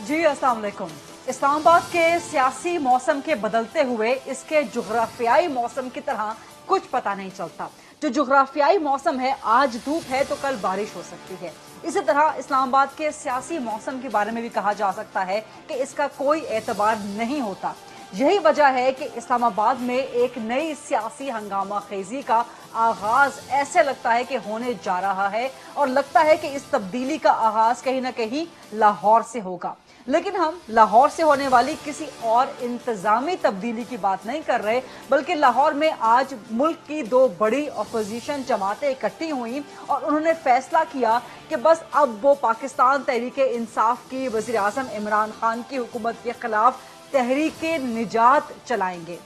जी अस्सलाम वालेकुम। इस्लामाबाद के सियासी मौसम के बदलते हुए इसके जुग्राफियाई मौसम की तरह कुछ पता नहीं चलता। जो जुग्राफियाई मौसम है, आज धूप है तो कल बारिश हो सकती है। इसी तरह इस्लामाबाद के सियासी मौसम के बारे में भी कहा जा सकता है कि इसका कोई एतबार नहीं होता। यही वजह है कि इस्लामाबाद में एक नई सियासी हंगामा खेजी का आगाज ऐसे लगता है कि होने जा रहा है, और लगता है कि इस तब्दीली का आगाज कहीं ना कहीं लाहौर से होगा। लेकिन हम लाहौर से होने वाली किसी और इंतजामी तब्दीली की बात नहीं कर रहे, बल्कि लाहौर में आज मुल्क की दो बड़ी अपोजिशन जमातें इकट्ठी हुई और उन्होंने फैसला किया कि बस अब वो पाकिस्तान तहरीक इंसाफ की वजीर आजम इमरान खान की हुकूमत के खिलाफ तहरीक निजात चलाएंगे।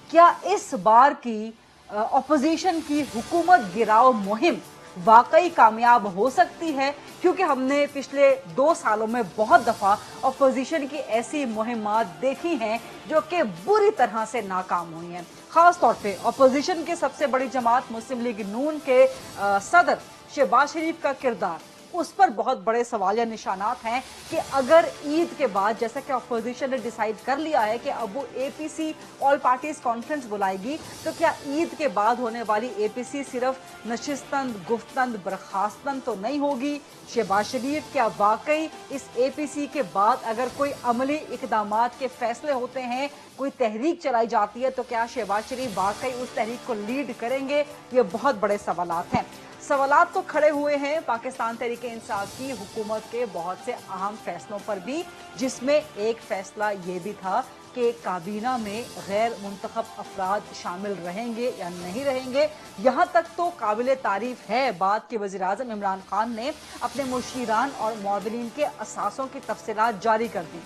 क्या इस बार की अपोजिशन की हुकूमत गिराओ मुहिम वाकई कामयाब हो सकती है? क्योंकि हमने पिछले 2 सालों में बहुत दफा अपोजिशन की ऐसी मुहिमात देखी हैं जो कि बुरी तरह से नाकाम हुई हैं। खास तौर पे अपोजिशन की सबसे बड़ी जमात मुस्लिम लीग नून के सदर शहबाज शरीफ का किरदार, उस पर बहुत बड़े सवाल या निशानात हैं कि अगर ईद के बाद, जैसा कि अपोजिशन ने डिसाइड कर लिया है कि अब वो एपीसी ऑल पार्टीज कॉन्फ्रेंस बुलाएगी, तो क्या ईद के बाद होने वाली एपीसी सिर्फ नशिस्तंद, गुफ्तंद, बर्खास्तंद तो नहीं होगी? शहबाज शरीफ क्या वाकई इस एपीसी के बाद अगर कोई अमली इकदामात के फैसले होते हैं, कोई तहरीक चलाई जाती है, तो क्या शहबाज शरीफ वाकई उस तहरीक को लीड करेंगे? ये बहुत बड़े सवालात हैं। सवालात तो खड़े हुए हैं पाकिस्तान तहरीक इंसाफ की हुकूमत के बहुत से अहम फैसलों पर भी, जिसमें एक फैसला ये भी था कि काबीना में गैर मुंतखब अफराद शामिल रहेंगे या नहीं रहेंगे। यहाँ तक तो काबिल तारीफ है बात कि वज़ीर आज़म इमरान खान ने अपने मुशीरान और मुआविनीन के असासों की तफसीलात जारी कर दी,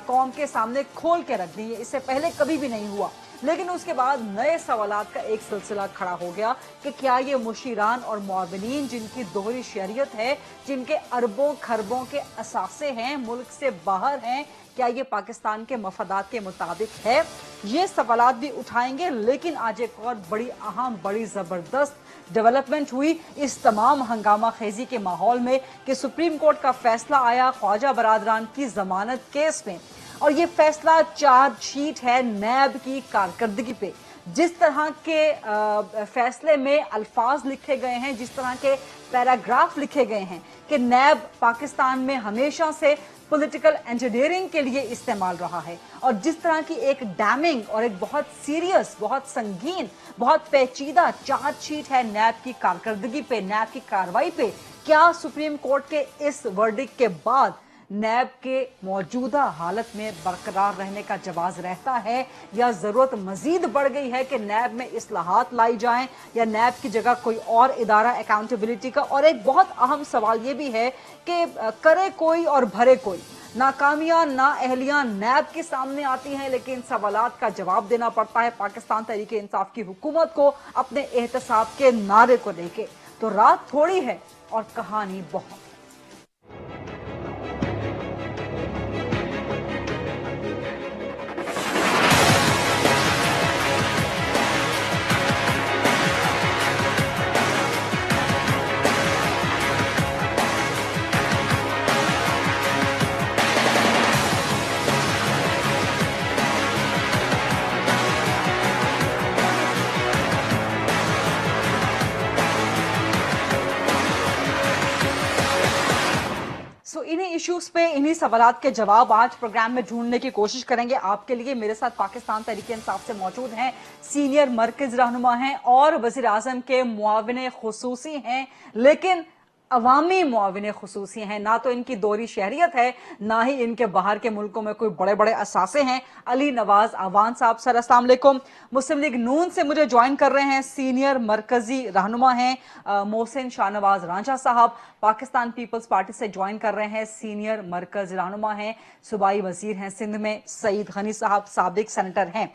कौम के सामने खोल के रख दी। इससे पहले कभी भी नहीं हुआ। लेकिन उसके बाद नए सवालात का एक सिलसिला खड़ा हो गया कि क्या ये मुशीरान और मुआविनीन जिनकी दोहरी शरीयत है, जिनके अरबों खरबों के असासे हैं, मुल्क से बाहर हैं, क्या ये पाकिस्तान के मफादात के मुताबिक है? ये सवालात भी उठाएंगे। लेकिन आज एक और बड़ी अहम, बड़ी ज़बरदस्त डेवलपमेंट हुई इस तमाम हंगामा खेजी के माहौल में कि सुप्रीम कोर्ट का फैसला आया ख्वाजा बरादरान की जमानत केस में, और ये फैसला चार्जशीट है नैब की कारकर्दगी पे। जिस तरह के फैसले में अल्फाज लिखे गए हैं, जिस तरह के पैराग्राफ लिखे गए हैं कि नैब पाकिस्तान में हमेशा से पॉलिटिकल इंजीनियरिंग के लिए इस्तेमाल रहा है, और जिस तरह की एक डैमिंग और एक बहुत सीरियस, बहुत संगीन, बहुत पेचीदा चार्जशीट है नैब की कारकर्दगी पे, नैब की कार्रवाई पे, क्या सुप्रीम कोर्ट के इस वर्डिक्ट के बाद नैब के मौजूदा हालत में बरकरार रहने का जवाब रहता है, या जरूरत मजीद बढ़ गई है कि नैब में इस्लाहात लाई जाएं, या नैब की जगह कोई और इदारा अकाउंटेबिलिटी का? और एक बहुत अहम सवाल ये भी है कि करे कोई और भरे कोई। नाकामियां, नाअहलियां नैब के सामने आती हैं, लेकिन सवालात का जवाब देना पड़ता है पाकिस्तान तहरीक इंसाफ की हुकूमत को अपने एहतसाब के नारे को लेके। तो रात थोड़ी है और कहानी बहुत। इन्हीं इश्यूज पे, इन्हीं सवालात के जवाब आज प्रोग्राम में ढूंढने की कोशिश करेंगे आपके लिए। मेरे साथ पाकिस्तान तहरीक इंसाफ से मौजूद हैं सीनियर मरकज रहनुमा हैं और वजीर आजम के मुआविन खुसूसी हैं, लेकिन अवामी मुआविन खुसूसी हैं। ना तो इनकी दोहरी शहरियत है, ना ही इनके बाहर के मुल्कों में कोई बड़े बड़े असासे हैं। अली नवाज अवान साहब, सर अस्सलाम वालेकुम। मुस्लिम लीग नून से मुझे ज्वाइन कर रहे हैं सीनियर मरकजी रहनुमा हैं मोहसिन शाहनवाज रांझा साहब। पाकिस्तान पीपल्स पार्टी से ज्वाइन कर रहे हैं सीनियर मरकज रहनुमा हैं, सूबाई वजीर हैं सिंध में सईद गनी साहब, साबिक सेनेटर हैं।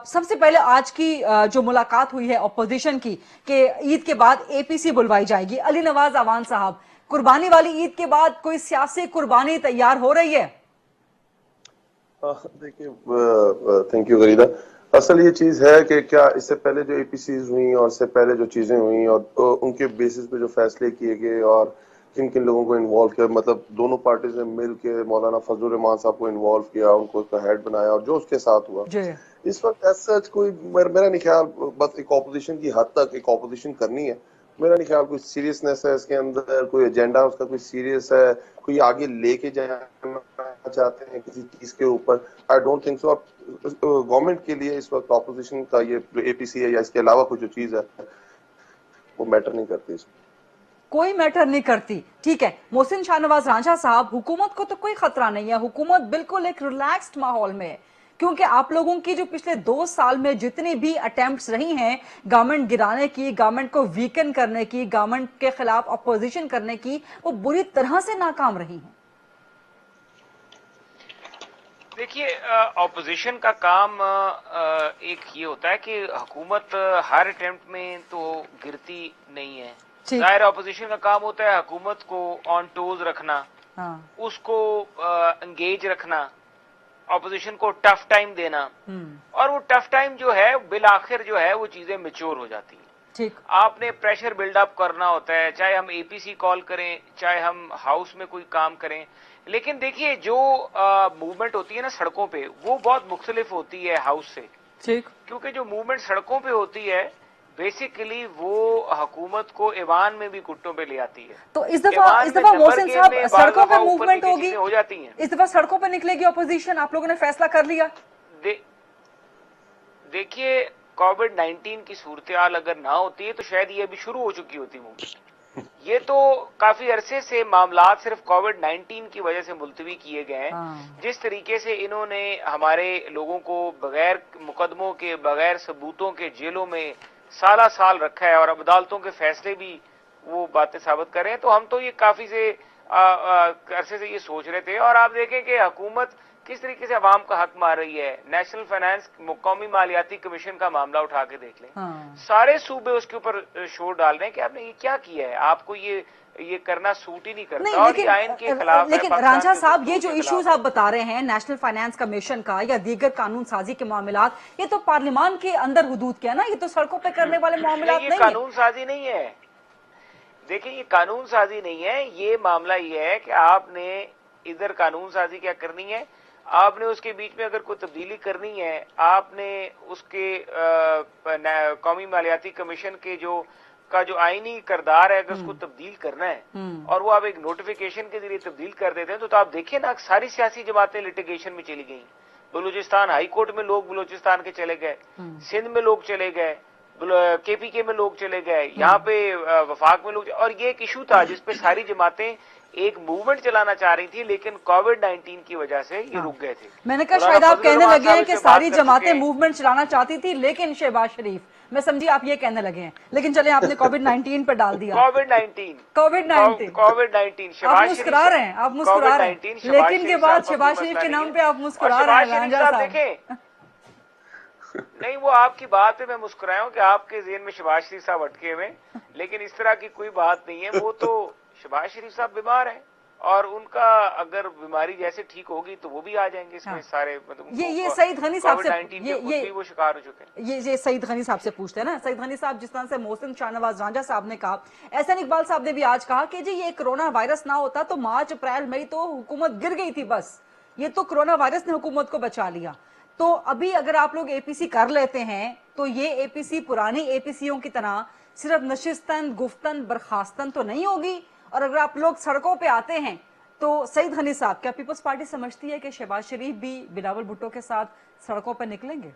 सबसे पहले आज की जो मुलाकात हुई है अपोजिशन की कि ईद के बाद एपीसी बुलवाई जाएगी, अली नवाज अवान साहब, कुर्बानी वाली ईद के बाद कोई सियासी कुर्बानी तैयार हो रही है? देखिए, थैंक यू गरीदा। असल ये चीज है कि क्या इससे पहले जो एपीसीज हुई और इससे पहले जो चीजें हुई और उनके बेसिस पे जो फैसले किए गए और किन किन लोगों को इन्वॉल्व किया, मतलब दोनों पार्टीज ने मिल के मौलाना फजल रहमान साहब को इन्वॉल्व किया, उनको उसका हेड बनाया, और जो उसके साथ हुआ जी इस वक्त एज सच कोई मेरा नहीं ख्याल, बस एक ऑपोजिशन की हद तक एक ऑपोजिशन करनी है। मेरा नहीं ख्याल कोई सीरियसनेस है इसके अंदर, कोई एजेंडा उसका कोई सीरियस है, कोई आगे लेके जाना चाहते हैं किसी चीज के ऊपर। I don't think so. Government के लिए इस वक्त ऑपोजिशन का ये एपीसी है या इसके अलावा कोई जो चीज है वो मैटर नहीं करती इसमें। कोई मैटर नहीं करती, ठीक है। मोहसिन शाहनवाज रांझा साहब, हुकूमत को तो कोई खतरा नहीं है, हुकूमत बिल्कुल एक रिलैक्स्ड माहौल में है, क्योंकि आप लोगों की जो पिछले 2 साल में जितनी भी अटेम्प्ट्स रही हैं गवर्नमेंट गिराने की, गवर्नमेंट को वीकन करने की, गवर्नमेंट के खिलाफ अपोजिशन करने की, वो बुरी तरह से नाकाम रही हैं। देखिए, ऑपोजिशन का काम एक ये होता है कि हुकूमत हर अटेम्प्ट में तो गिरती नहीं है। जाहिर ऑपोजिशन का काम होता है हुकूमत को ऑन टोज रखना, उसको एंगेज रखना, ऑपोजिशन को टफ टाइम देना, और वो टफ टाइम जो है बिल आखिर जो है वो चीजें मैच्योर हो जाती हैं। ठीक, आपने प्रेशर बिल्डअप करना होता है, चाहे हम एपीसी कॉल करें, चाहे हम हाउस में कोई काम करें। लेकिन देखिए, जो मूवमेंट होती है ना सड़कों पे, वो बहुत मुख्तलिफ होती है हाउस से। ठीक, क्योंकि जो मूवमेंट सड़कों पे होती है बेसिकली वो हुकूमत को ईवान में भी कुट्टों पे ले आती है। तो इस दफा मोहसिन साहब सड़कों पे मूवमेंट होगी, हो जाती है, इस दफा सड़कों पे निकलेगी अपोजिशन, आप लोगों ने फैसला कर लिया? देखिए, कोविड-19 की सूरत हाल अगर ना होती है तो शायद ये अभी शुरू हो चुकी होती मूवमेंट। ये तो काफी अरसे से मामलात सिर्फ कोविड-19 की वजह से मुलतवी किए गए हैं। जिस तरीके से इन्होंने हमारे लोगों को बगैर मुकदमों के, बगैर सबूतों के जेलों में साला साल रखा है, और अदालतों के फैसले भी वो बातें साबित कर रहे हैं, तो हम तो ये काफी से अरसे से ये सोच रहे थे। और आप देखें कि हुकूमत किस तरीके से अवाम का हक मार रही है। नेशनल फाइनेंस कौमी मालियाती कमीशन का मामला उठा के देख लें, सारे सूबे उसके ऊपर शोर डाल रहे हैं कि आपने ये क्या किया है, आपको ये करना सूट ही नहीं करता, नहीं, और ये आइन के खिलाफ है। लेकिन रांझा साहब, ये जो इश्यूज आप बता रहे हैं नेशनल फाइनेंस कमीशन का या दीगर कानून साजी के मामलात, ये तो पार्लियामान के अंदर हुदूद के है ना, ये तो सड़कों पे करने वाले मामलात नहीं है। कानून साजी नहीं है। देखिए, ये कानून साजी नहीं है, ये मामला ये है कि आपने इधर कानून साजी क्या करनी है, आपने उसके बीच में अगर कोई तब्दीली करनी है, आपने उसके कौमी मालियाती कमीशन के जो आईनी किरदार है, अगर उसको तब्दील करना है और वो आप एक नोटिफिकेशन के जरिए तब्दील कर देते हैं, तो आप देखिए ना, सारी सियासी जमातें लिटिगेशन में चली गई। बलूचिस्तान हाई कोर्ट में लोग बलूचिस्तान के चले गए, सिंध में लोग चले गए, केपीके में लोग चले गए, यहाँ पे वफाक में लोग, और ये एक इशू था जिसपे सारी जमातें एक मूवमेंट चलाना चाह रही थी, लेकिन कोविड-19 की वजह से ये रुक गए थे। मैंने कहा शायद आप कहने लगे हैं कि सारी जमातें मूवमेंट चलाना चाहती थी, लेकिन शहबाज शरीफ, मैं समझी आप ये कहने लगे हैं, लेकिन चले आपने कोविड-19 पर डाल दिया। कोविड-19 आप मुस्कुरा रहे हैं, आप मुस्कुरा रहे हैं, लेकिन के बाद शहबाज शरीफ के नाम पे आप मुस्कुरा रहे हैं। रांझा साहब नहीं, वो आपकी बात पे मैं मुस्कुराया हूँ कि आपके ज़हन में शहबाज शरीफ साहब अटके हुए, लेकिन इस तरह की कोई बात नहीं है। वो तो शहबाज शरीफ साहब बीमार हैं, और उनका अगर बीमारी जैसे ठीक होगी तो वो भी आ जाएंगे इसमें। सारे मतलब ये सईद गनी साहब से ये वो शिकार हो चुके हैं। ये सईद गनी साहब से पूछते हैं ना। सईद गनी साहब, जिस तरह से मोहसिन शाहनवाज रांझा साहब ने कहा, एहसान इकबाल साहब ने भी आज कहा कि जी ये कोरोना वायरस ना होता तो मार्च अप्रैल मई तो हुकूमत गिर गई थी, बस ये तो कोरोना वायरस ने हुकूमत को बचा लिया। तो अभी अगर आप लोग एपीसी कर लेते हैं तो ये एपीसी पुरानी एपीसीओं की तरह सिर्फ नशिस्तन, गुफ्तन, बर्खास्तन तो नहीं होगी, और अगर आप लोग सड़कों पे आते हैं तो सईद गनी साहब, क्या पीपल्स पार्टी समझती है कि शहबाज शरीफ भी बिलावल भुट्टो के साथ सड़कों पर निकलेंगे?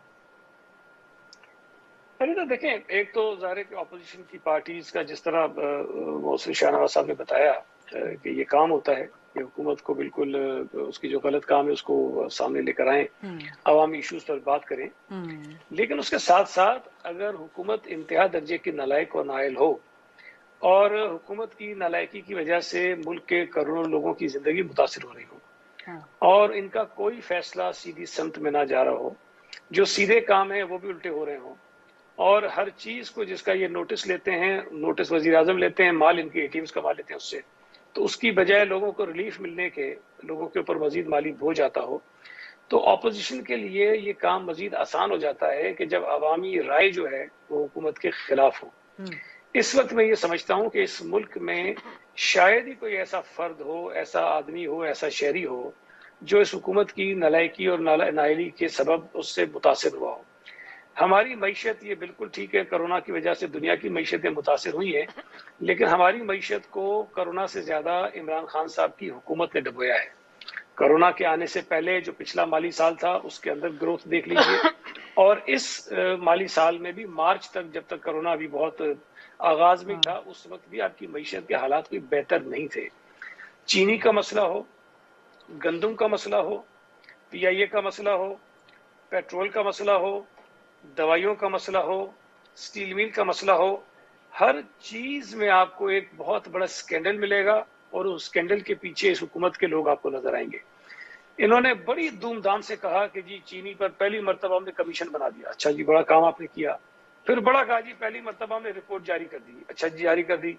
पहले तो देखें, एक तो ज़ाहिर है कि अपोजिशन की पार्टीज का जिस तरह मोहसिन शाहनवाज साहब ने बताया कि ये काम होता है कि हुकूमत को बिल्कुल उसकी जो गलत काम है उसको सामने लेकर आए, अवामी इश्यूज पर बात करें, लेकिन उसके साथ साथ अगर हुकूमत इंतहा दर्जे की नालायक और नाअहल हो और हुकूमत की नालायकी की वजह से मुल्क के करोड़ों लोगों की जिंदगी मुतासिर हो रही हो और इनका कोई फैसला सीधी समत में ना जा रहा हो, जो सीधे काम है वो भी उल्टे हो रहे हों, और हर चीज को जिसका ये नोटिस लेते हैं, नोटिस वजीर आजम लेते हैं, माल इनके एटीएम्स कमा लेते हैं उससे, तो उसकी बजाय लोगों को रिलीफ मिलने के लोगों के ऊपर मजीद माली बोझ आता हो, तो अपोजिशन के लिए ये काम मजीद आसान हो जाता है कि जब अवामी राय जो है वो हुकूमत के खिलाफ हो। इस वक्त मैं ये समझता हूँ कि इस मुल्क में شاید ہی کوئی ایسا فرد ہو، ایسا آدمی ہو، ایسا شہری ہو جو اس حکومت کی نالائکی اور نااہلی کے سبب اس سے متاثر ہوا ہو۔ ہماری معیشت یہ بالکل ٹھیک ہے، کرونا کی وجہ سے دنیا کی معیشتیں متاثر ہوئی ہیں، لیکن ہماری معیشت کو کرونا سے زیادہ عمران خان صاحب کی حکومت نے ڈبویا ہے۔ کرونا کے آنے سے پہلے جو پچھلا مالی سال تھا اس کے اندر گروتھ دیکھ لیجئے، اور اس مالی سال میں بھی مارچ تک، جب تک کرونا ابھی بہت آغاز میں تھا، اس وقت بھی آپ کی معیشت کے حالات کوئی بہتر نہیں تھے۔ چینی کا مسئلہ ہو، گندم کا مسئلہ ہو، پی آئی اے کا مسئلہ ہو، پیٹرول کا مسئلہ ہو، دوائیوں کا مسئلہ ہو، سٹیل میل کا مسئلہ ہو، ہر چیز میں آپ کو ایک بہت بڑا سکینڈل ملے گا، اور اس سکینڈل کے پیچھے اس حکومت کے لوگ آپ کو نظر آئیں گے۔ انہوں نے بڑی دھوم دھام سے کہا کہ جی چینی پر پہلی مرتبہ ہم نے کمیشن بنا دیا، اچھا جی بڑا کام آپ نے کیا۔ پھر بڑا کہا جی پہلی مرتبہ ہم نے رپورٹ جاری کر دی، اچھا جی جاری کر دی۔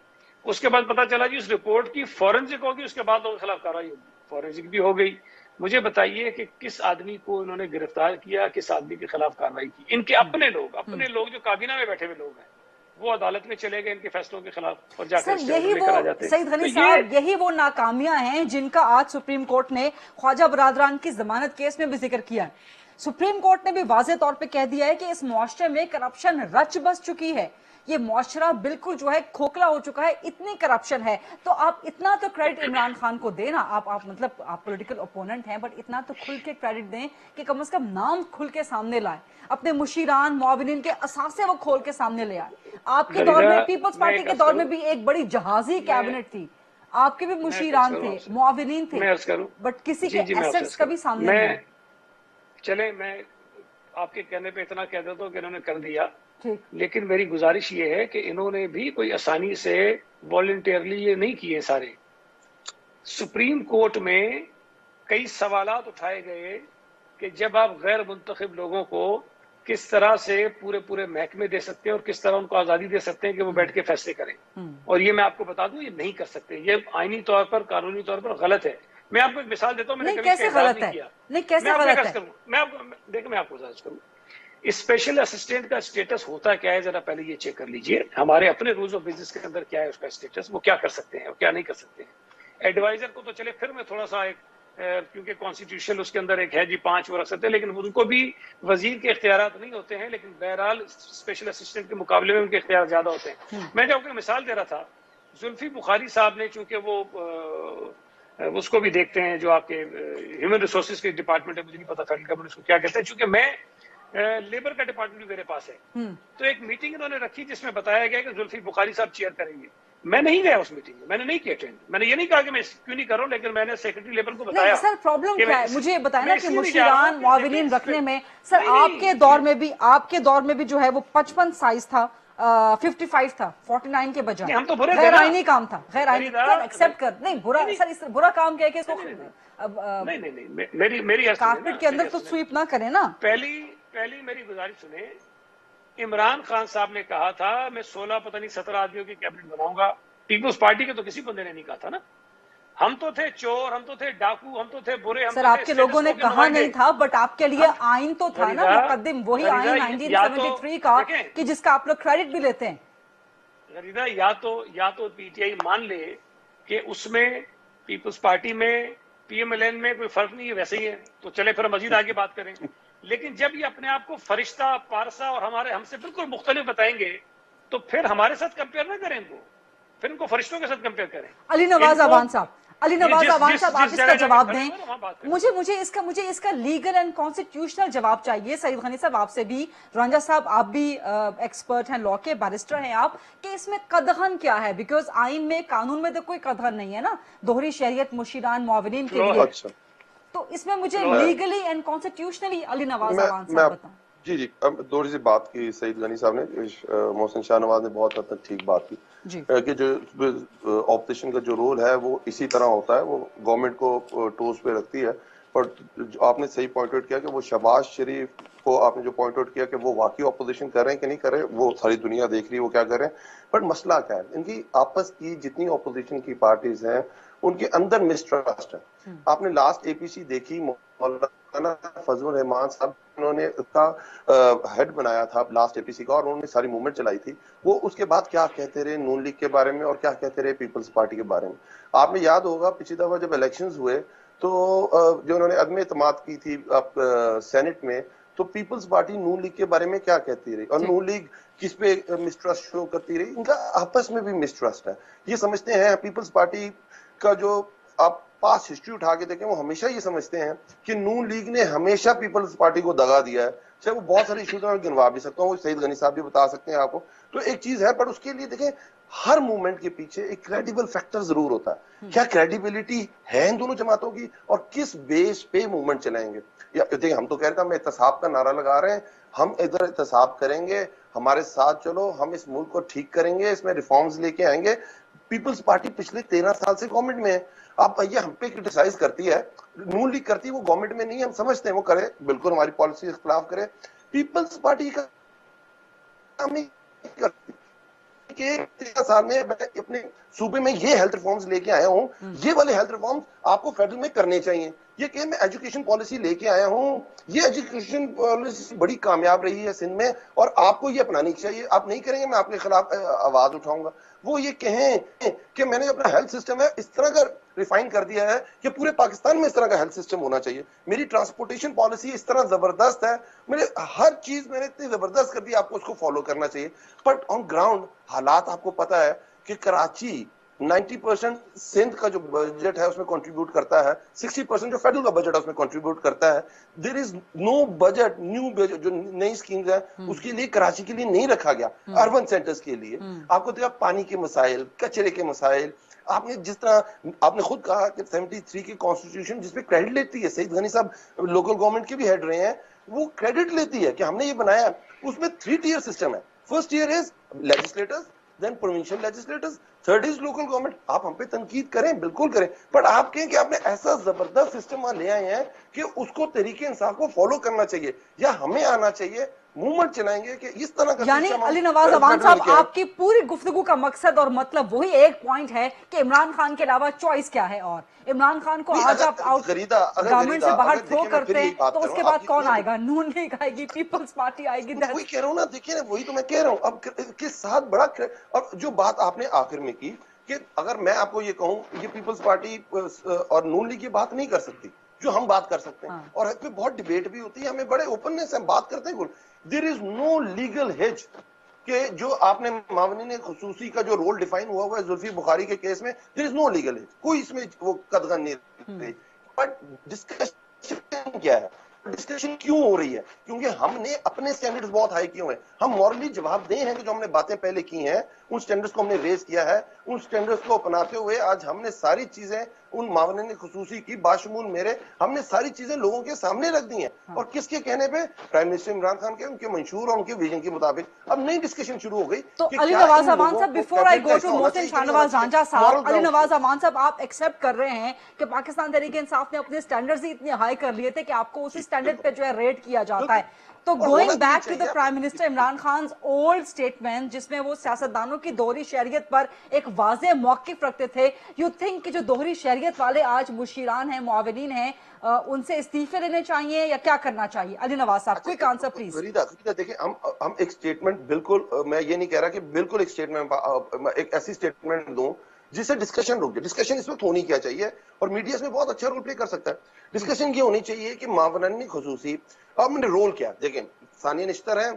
اس کے بعد پتا چلا جی اس رپورٹ کی فورنزک ہوگی، اس کے بعد لوگوں کے خلاف کارروائی ہوگی، فورنزک بھی ہو گئی۔ مجھے بتائیے کہ کس آدمی کو انہوں نے گرفتار کیا، کس آدمی کے خلاف کارروائی کی؟ ان کے اپنے لوگ جو کابینہ میں بیٹھے ہوئے لوگ ہیں، وہ عدالت میں چلے گئے ان کے فیصلوں کے خلاف اور جا کر اسٹینڈ لے کر آ جاتے ہیں۔ سعید غنی صاحب، یہی وہ ناکامیاں ہیں جن کا آج سپریم کورٹ نے خواجہ برادران کی ضمانت کیس میں بھی ذکر کیا ہے۔ سپریم کورٹ نے بھی واضح طور پہ کہہ دیا ہے کہ اس معاشرے میں کرپشن رچ بس چکی ہے، یہ معاشرہ بالکل جو ہے کھوکھلا ہو چکا ہے، اتنی کرپشن ہے۔ تو آپ اتنا تو کریڈٹ عمران خان کو دیں نا، آپ مطلب آپ پولیٹیکل اپوننٹ ہیں، بٹ اتنا تو کھل کے کریڈٹ دیں کہ کم از کم نام کھل کے سامنے لائیں، اپنے مشیران معاونین کے اثاثے وہ کھول کے سامنے لے آئے۔ آپ کے دور میں، پیپلز پارٹی کے دور میں بھی ایک بڑی جہازی کیبنٹ تھی، آپ کے بھی مشیران تھے، معاونین تھے، بٹ کسی کے ایسٹس کبھی سامنے نہیں آئے۔ چلیں میں آپ کے کہنے پہ اتنا کہہ دیتا ہوں کہ انہوں نے کر دیا، لیکن میری گزارش یہ ہے کہ انہوں نے بھی کوئی آسانی سے والنٹیئرلی یہ نہیں کیے سارے۔ سپریم کورٹ میں کئی سوالات اٹھائے گئے کہ جب آپ غیر منتخب لوگوں کو کس طرح سے پورے محکمے دے سکتے ہیں اور کس طرح ان کو آزادی دے سکتے ہیں کہ وہ بیٹھ کے فیصلے کریں، اور یہ میں آپ کو بتا دوں یہ نہیں کر سکتے، یہ آئینی طور پر، قانونی طور پر غلط ہے۔ میں آپ کو ایک مثال دیتا ہوں، میں نے کبھی احتجاج نہیں کیا۔ میں آپ کو گزارش کروں، اسپیشل اسسٹنٹ کا اسٹیٹس ہوتا کیا ہے ذرا پہلے یہ چیک کر لیجئے، ہمارے اپنے رولز آف بزنس کے اندر کیا ہے اس کا اسٹیٹس، وہ کیا کر سکتے ہیں اور کیا نہیں کر سکتے ہیں۔ ایڈوائزر کو تو چلے پھر میں تھوڑا سا ایک، کیونکہ کانسٹیٹیوشن اس کے اندر ایک ہے جی 5 وہ رکھ سکتے ہیں، لیکن ان کو بھی وزیر کے اختیارات نہیں ہوتے ہیں، لیکن بہرحال اسپیشل اسسٹنٹ کے مقابلے میں ان کے اختیار زیادہ ہوتے ہیں۔ میں جو آپ کو مثال دے رہا تھا، زلفی بخاری صاحب نے، چونکہ وہ اس کو بھی دیکھتے ہیں جو آپ کے ہیومن ریسورسز کے ڈپارٹمنٹ ہے، مجھے نہیں پتا فیڈرل گورنمنٹ اس کو کیا کہتے ہیں، چونکہ میں لیبر کا ڈپارٹمنٹ بھی میرے پاس ہے، تو ایک میٹنگ انہوں نے رکھی جس میں بتایا گیا کہ زلفی بخاری صاحب چیئر کریں گے۔ میں نہیں گیا اس میٹنگ میں، میں نے نہیں کیا اٹینڈ، میں نے یہ نہیں کہا کہ میں کیوں نہیں کر رہا ہوں، لیکن میں نے سیکرٹری لیبر کو بتایا۔ سر پرابلم کیا ہے مجھے بتائیں نا کہ مشیران معاونین رکھنے میں، سر آپ کے دور میں بھی جو ہے وہ 55 سائز تھا، 55 تھا، 49 کے بجائے غیر آئینی کام تھا، غیر آئینی ایکسپٹ کر نہیں برا، سر اس برا کام کیا ہے کہ اس کو میری کارپیٹ کے اندر تو سویپ نہ کریں نا۔ پہلی میری گزارش سنیں، عمران خان صاحب نے کہا تھا میں 16 پتہ نہیں 17 آدمیوں کی کیبنٹ بناؤں گا، پیپلز پارٹی کے تو کسی بندے نے نہیں کہا تھا نا۔ ہم تو تھے چور، ہم تو تھے ڈاکو، ہم تو تھے برے، سر آپ کے لوگوں نے کہا نہیں تھا، بٹ آپ کے لیے آئین تو تھا نا مقدم، وہی آئین 1973 کا کہ جس کا آپ لوگ کریڈٹ بھی لیتے ہیں۔ غریدہ یا تو پی ٹی آئی مان لے کہ اس میں پیپلز پارٹی میں پی ایم ایل این میں کوئی فرق نہیں ہے، ویسے ہی ہے، تو چلے پھر مزید آگے بات کریں۔ لیکن جب یہ اپنے آپ کو فرشتہ، پارسا اور ہم سے بالکل مختلف بتائیں گے تو پھر ہمارے ساتھ کمپیئر نہ کریں ان کو، پھر ان کو فرشتوں کے ساتھ کمپیئر کریں۔ علی نواز اعوان صاحب آپ اس کا جواب دیں، مجھے اس کا لیگل اینڈ کانسٹیٹیوشنل جواب چاہیے۔ سعید غنی صاحب آپ سے بھی، رانجھا صاحب آپ بھی ایکسپرٹ ہیں، لاء کے بیرسٹر ہیں آپ، کہ اس میں قدغن کیا ہے؟ بیکاز آئین میں، قانون میں تو کوئی قدغن نہیں ہے نا دوہری شہریت مشیران معاونین کے لیے، تو اس میں مجھے legally and constitutionally Ali Nawaz Awan صاحب بتائیں۔ جی تھوڑی سی بات کی سعید غنی صاحب نے، محسن شاہ نواز نے بہت حد تک ٹھیک بات کی کہ جو اپوزیشن کا جو رول ہے وہ اسی طرح ہوتا ہے، وہ گورنمنٹ کو ٹوز پہ رکھتی ہے۔ اور آپ نے صحیح پوائنٹ آؤٹ کیا کہ وہ شہباز شریف کو آپ نے جو پوائنٹ آؤٹ کیا کہ وہ واقعی اپوزیشن کر رہے ہیں کہ نہیں کر رہے، وہ ساری دنیا دیکھ رہی ہے وہ کیا کر رہے ہیں، بٹ مسئلہ کیا ہے، ان کی آپس کی جتنی اپوزیشن کی پارٹیز ہیں ان کے اندر مسٹرسٹ ہے۔ آپ نے لاسٹ اے پی سی دیکھی، مولانا مولانا فضل الرحمان صاحب انہوں نے اس کا ہیڈ بنایا تھا لاسٹ APC کا، اور انہوں نے ساری موومنٹ چلائی تھی. وہ اس کے بعد کیا کہتے رہے نون لیگ کے بارے میں اور کیا کہتے رہے پیپلز پارٹی کے بارے میں. آپ نے یاد ہوگا پچھلی دفعہ جب الیکشنز ہوئے تو جو انہوں نے عدم اعتماد کی تھی سینٹ میں، تو پیپلز پارٹی نون لیگ کے بارے میں کیا کہتی رہی، اور نون لیگ کس پہ مسٹرسٹ شو کرتی رہی. ان کا آپس میں بھی مسٹرسٹ ہے. یہ سمجھتے ہیں پیپلز پارٹی کا جو آپ پاس ہسٹری اٹھا کے دیکھیں، وہ ہمیشہ یہ سمجھتے ہیں کہ نون لیگ نے ہمیشہ پیپلز پارٹی کو دگا دیا ہے. چاہے وہ بہت سارے ایشوز میں گنوا بھی سکتا ہوں، وہ سعید غنی صاحب بھی بتا سکتے ہیں آپ کو. تو ایک چیز ہے، پر اس کے لیے دیکھیں ہر موومنٹ کے پیچھے ایک کریڈیبل فیکٹر ضرور ہوتا ہے. کیا کریڈیبلٹی ہے ان دونوں جماعتوں کی، اور کس بیس پہ موومنٹ چلائیں گے. یا دیکھیں ہم تو کہہ رہے ہیں ہم احتساب کا نعرہ لگا رہے ہیں، ہم ادھر احتساب کریں گے، ہمارے ساتھ چلو، ہم اس ملک کو ٹھیک کریں گے، اس میں ریفارمز لے کے آئیں گے. پیپلز پارٹی پچھلے 13 سال سے گورنمنٹ میں ہے. اب یہ ہم پہ کرٹیسائز کرتی ہے، نون لیگ کرتی ہے، وہ گورنمنٹ میں نہیں ہے، ہم سمجھتے ہیں وہ کرے، بالکل ہماری پالیسی کے خلاف کرے. پیپلز پارٹی کا کام نہیں کرتی کہ 13 سال میں اپنے صوبے میں یہ ہیلتھ ریفارمز لے کے آیا ہوں، یہ والے ہیلتھ ریفارمز آپ کو فیڈرل میں کرنے چاہیے. یہ کہ میں ایجوکیشن پالیسی لے کے آیا ہوں، یہ ایجوکیشن پالیسی بڑی کامیاب رہی ہے سندھ میں، اور آپ کو یہ اپنانی چاہیے. آپ نہیں کریں گے میں آپ کے خلاف آواز اٹھاؤں گا. وہ یہ کہیں کہ میں نے اپنا ہیلتھ سسٹم ہے اس طرح کا ریفائن کر دیا ہے کہ پورے پاکستان میں اس طرح کا ہیلتھ سسٹم ہونا چاہیے. میری ٹرانسپورٹیشن پالیسی اس طرح زبردست ہے، میرے ہر چیز میں نے اتنی زبردست کر دی، آپ کو اس کو فالو کرنا چاہیے. بٹ آن گراؤنڈ حالات آپ کو پتا ہے کہ کراچی 90% سندھ کا جو بجٹ ہے اس میں کنٹریبیوٹ کرتا ہے، 60% جو فیڈرل کا بجٹ ہے اس میں کنٹریبیوٹ کرتا ہے. دیر از نو بجٹ، نیو بجٹ جو نئی اسکیمز ہیں اس کے لیے کراچی کے لیے نہیں رکھا گیا، اربن سینٹرز کے لیے. آپ کو دیکھا پانی کے مسائل، کچرے کے مسائل، آپ نے جس طرح آپ نے خود کہا کہ 73 کی کانسٹیٹیوشن جس پہ کریڈٹ لیتی ہے، سعید غنی صاحب لوکل گورنمنٹ کے بھی ہیڈ رہے ہیں، وہ کریڈٹ لیتی ہے کہ ہم نے یہ بنایا. اس میں 3 ٹیئر سسٹم ہے. First tier is legislators, then provincial legislators, third is local government. آپ ہم پہ تنقید کریں، بالکل کریں، بٹ آپ کہیں کہ آپ نے ایسا زبردست سسٹم وہاں لے آئے ہیں کہ اس کو تحریک انصاف کو فالو کرنا چاہیے، یا ہمیں آنا چاہیے، موومنٹ چلائیں گے کہ اس طرح کا یعنی سسٹم علی نواز امان صاحب آپ کی پوری گفتگو کا مقصد اور مطلب وہی ایک پوائنٹ ہے کہ عمران خان کے علاوہ چوائس کیا ہے. اور عمران خان کو آج آپ آؤٹ گورنمنٹ سے باہر تھرو کرتے ہیں تو اس کے بعد کون آئے گا؟ نون لیگ آئے گی، پیپلز پارٹی آئے گی. وہی کہہ رہا ہوں نا، دیکھیے نا، وہی تو میں کہہ رہا ہوں. اب کے ساتھ بڑا اور جو بات آپ نے آخر میں کی کہ اگر میں آپ کو یہ کہوں یہ پیپلز پارٹی اور نون لیگ یہ بات نہیں کر سکتی جو ہم بات کر سکتے ہیں، اور اس پہ بہت ڈیبیٹ بھی ہوتی ہے، ہمیں بڑے اوپننس سے ہم بات کرتے ہیں. دیر از نو لیگل ہچ کہ جو آپ نے معاونین خصوصی کا جو رول ڈیفائن ہوا ہے زلفی بخاری کے کیس میں، دیر از نو لیگل ہچ، کوئی اس میں وہ قدغن نہیں رہی. بٹ ڈسکشن کیا ہے، ڈسکشن کیوں ہو رہی ہے؟ کیونکہ ہم نے اپنے سٹینڈرڈز بہت ہائی کیے ہوئے ہیں. ہم مورلی جواب دیں ہیں کہ جو ہم نے باتیں پہلے کی ہیں ان سٹینڈرڈز کو ہم نے ریز کیا ہے. ان سٹینڈرڈز کو اپناتے ہوئے آج ہم نے ساری چیزیں ان معاونین خصوصی کی باشمول میرے ہم نے ساری چیزیں لوگوں کے سامنے رکھ دی ہیں. اور کس کے کہنے پہ؟ پرائم منسٹر عمران خان کے، ان کے منشور اور ان کے ویژن کے مطابق. اب نئی ڈسکشن شروع ہو گئی. تو علی نواز امان صاحب، بیفور آئی گو ٹو محسن شاہ نواز رانجھا صاحب، علی نواز امان صاحب آپ ایکسپٹ کر رہے ہیں کہ پاکستان تحریک انصاف نے اپنے سٹینڈرڈز ہی اتنے ہائی کر لیے تھے کہ آپ کو اسی سٹینڈرڈ پہ جو ہے ریٹ کیا جاتا ہے. تو going back to the prime minister Imran Khan's old statement جس میں وہ سیاستدانوں کی دوہری شہریت پر ایک واضح موقف رکھتے تھے، یو تھنک کہ جو دوہری شہریت والے آج مشیران ہیں، معاونین ہیں، ان سے استعفے لینے چاہیے یا کیا کرنا چاہیے؟ علی نواز صاحب کوئک آنسر پلیز. فریدہ دیکھیں، ہم ایک سٹیٹمنٹ، بالکل میں یہ نہیں کہہ رہا کہ بالکل ایک سٹیٹمنٹ، ایک ایسی سٹیٹمنٹ دوں جس سے ڈسکشن رک جائے. ڈسکشن اس وقت ہونی کیا چاہیے، اور میڈیا اس میں بہت اچھا رول پلے کر سکتا ہے. ڈسکشن یہ ہونی چاہیے کہ معاونین خصوصی اب نے رول کیا. دیکھیں ثانیہ نشتر ہے،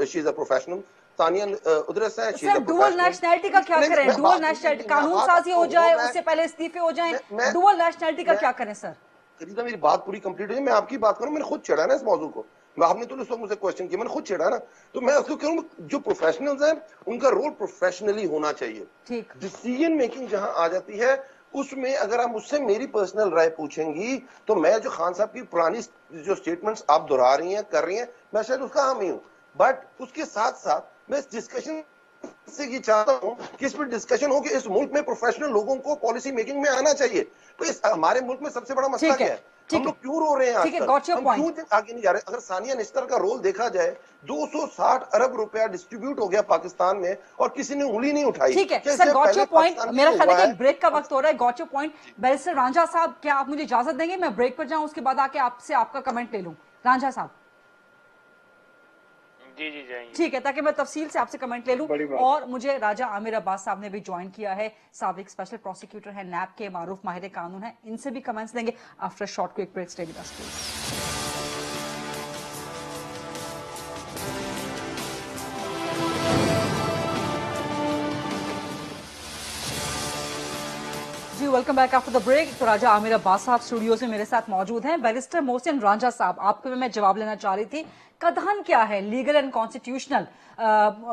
شی از اے پروفیشنل. ثانیہ ادرس ہے، شی از اے سر ڈوئل نیشنلٹی کا کیا کریں؟ ڈوئل نیشنلٹی قانون سازی ہو جائے، اس سے پہلے استعفے ہو جائیں، ڈوئل نیشنلٹی کا کیا کریں سر؟ خریدہ میری بات پوری کمپلیٹ ہو جائے، میں آپ کی بات کروں. میں نے خود چھڑا نا اس موضوع کو، آپ نے تو اس وقت مجھ سے کوشچن کیا، میں نے خود چھڑا نا. تو میں اس کو کہوں جو پروفیشنلز ہیں ان کا رول پروفیشنلی ہونا چاہیے. ڈیسیژن میکنگ جہاں آ جاتی ہے اس میں اگر آپ مجھ سے میری پرسنل رائے پوچھیں گی تو میں جو خان صاحب کی پرانی جو سٹیٹمنٹس آپ دہرا رہی ہیں کر رہی ہیں، میں شاید اس کا حامی ہوں. بٹ اس کے ساتھ ساتھ میں اس ڈسکشن से ये चाहता हूँ कि इस पर डिस्कशन हो कि इस मुल्क में प्रोफेशनल लोगों को पॉलिसी मेकिंग में आना चाहिए। तो इस हमारे मुल्क में सबसे बड़ा मसला क्या है, हम लोग क्यों रो रहे हैं ठीक है, आजकल, got your हम point. क्यों आगे नहीं जा रहे? अगर सानिया निस्तर का रोल देखा जाए, 260 अरब रुपया डिस्ट्रीब्यूट हो गया पाकिस्तान में और किसी ने उंगली नहीं उठाई। ठीक है क्या सर, इससे गॉट पहले योर पॉइंट। पाकिस्तान में मेरा जो ख्याल है हुआ कि है, एक ब्रेक का वक्त हो रहा है। Got your point. Barrister Ranjha साहब, क्या आप मुझे इजाजत देंगे मैं ब्रेक पर जाऊं, उसके बाद आके आपसे आपका कमेंट ले लूं? रांझा साहब जी जी जाइए। ठीक है, ताकि मैं तफसील से आपसे कमेंट ले लूं। और मुझे राजा आमिर अब्बास साहब ने भी ज्वाइन किया है, साबिक स्पेशल प्रोसिक्यूटर है, नैब के मारूफ माहिर कानून है, इनसे भी कमेंट्स लेंगे after short quick break. Stay with us please. जी welcome back after the break. तो राजा आमिर अब्बास साहब स्टूडियोज में मेरे साथ मौजूद हैं। बैरिस्टर मोहसिन रांझा साहब, आपको मैं जवाब लेना चाह रही थी, कदहन क्या है लीगल एंड कॉन्स्टिट्यूशनल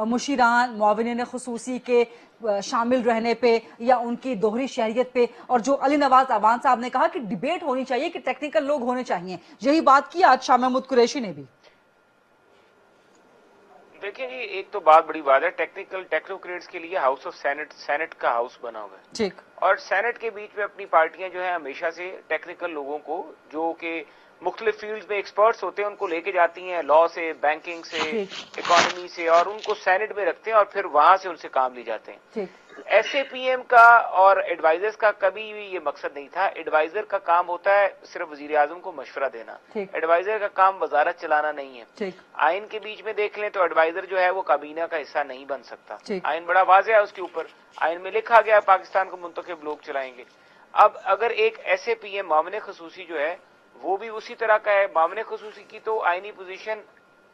मुशीरान मुआविनीन खुसूसी के शामिल रहने पे या उनकी दोहरी शहरियत पे? और जो अली नवाज अवान साहब ने कहा कि डिबेट होनी चाहिए, कि टेक्निकल लोग होने चाहिए, यही बात की आज शाह महमूद कुरैशी ने भी। देखिए जी, एक तो बात बड़ी बात है, टेक्नोक्रेट्स के लिए हाउस ऑफ सेनेट का हाउस बना हुआ है। ठीक। और सेनेट के बीच में अपनी पार्टियां जो है हमेशा से टेक्निकल लोगों को, जो कि मुख्तलिफ फील्ड्स में एक्सपर्ट्स होते हैं, उनको लेके जाती हैं, लॉ से, बैंकिंग से, इकोनॉमी से, और उनको सेनेट में रखते हैं और फिर वहां से उनसे काम ली जाते हैं। ठीक। एसएपीएम का और एडवाइजर्स का कभी भी ये मकसद नहीं था। एडवाइजर का काम होता है सिर्फ वजीर आजम को मशवरा देना, एडवाइजर का काम वजारत चलाना नहीं है। आइन के बीच में देख लें तो एडवाइजर जो है वो काबीना का हिस्सा नहीं बन सकता। आइन बड़ा वाज़ेह है उसके ऊपर, आइन में लिखा गया पाकिस्तान को मुंतखब लोग चलाएंगे। अब अगर एक एसएपीएम मामले खसूसी जो है वो भी उसी तरह का है, मामले खसूसी की तो आइनी पोजीशन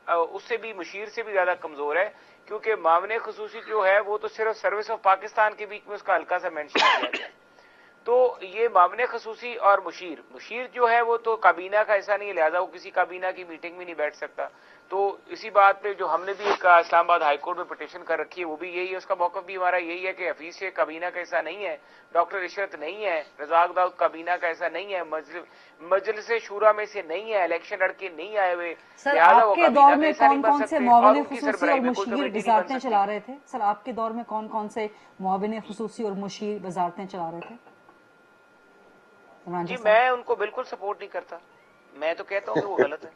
उससे भी, मुशीर से भी ज्यादा कमजोर है, क्योंकि मामले खसूसी जो है वो तो सिर्फ सर्विस ऑफ पाकिस्तान के बीच में उसका हल्का सा मेंशन किया गया। तो ये मामले खसूसी और मुशीर जो है वो तो काबीना का हिस्सा नहीं है, लिहाजा वो किसी काबीना की मीटिंग में नहीं बैठ सकता। तो इसी बात पे जो हमने भी एक इस्लामाबाद हाईकोर्ट में पिटीशन कर रखी है, वो भी यही है, उसका मौक़िफ़ भी हमारा यही है कि हफीज से काबीना का हिस्सा नहीं है, डॉक्टर इशरत नहीं है, रज़ाक दाऊद काबीना का हिस्सा नहीं है, मजलिस शूरा में से नहीं है, इलेक्शन लड़के नहीं आए हुए। सर आपके दौर में कौन कौन से मुआविन खुसूसी और मुशीर वजारतें चला रहे थे? सर आपके दौर में कौन कौन से मुआविन खुसूसी और मुशीर वजारतें चला रहे थे? जी मैं उनको बिल्कुल सपोर्ट नहीं करता, मैं तो कहता हूँ कि वो गलत है,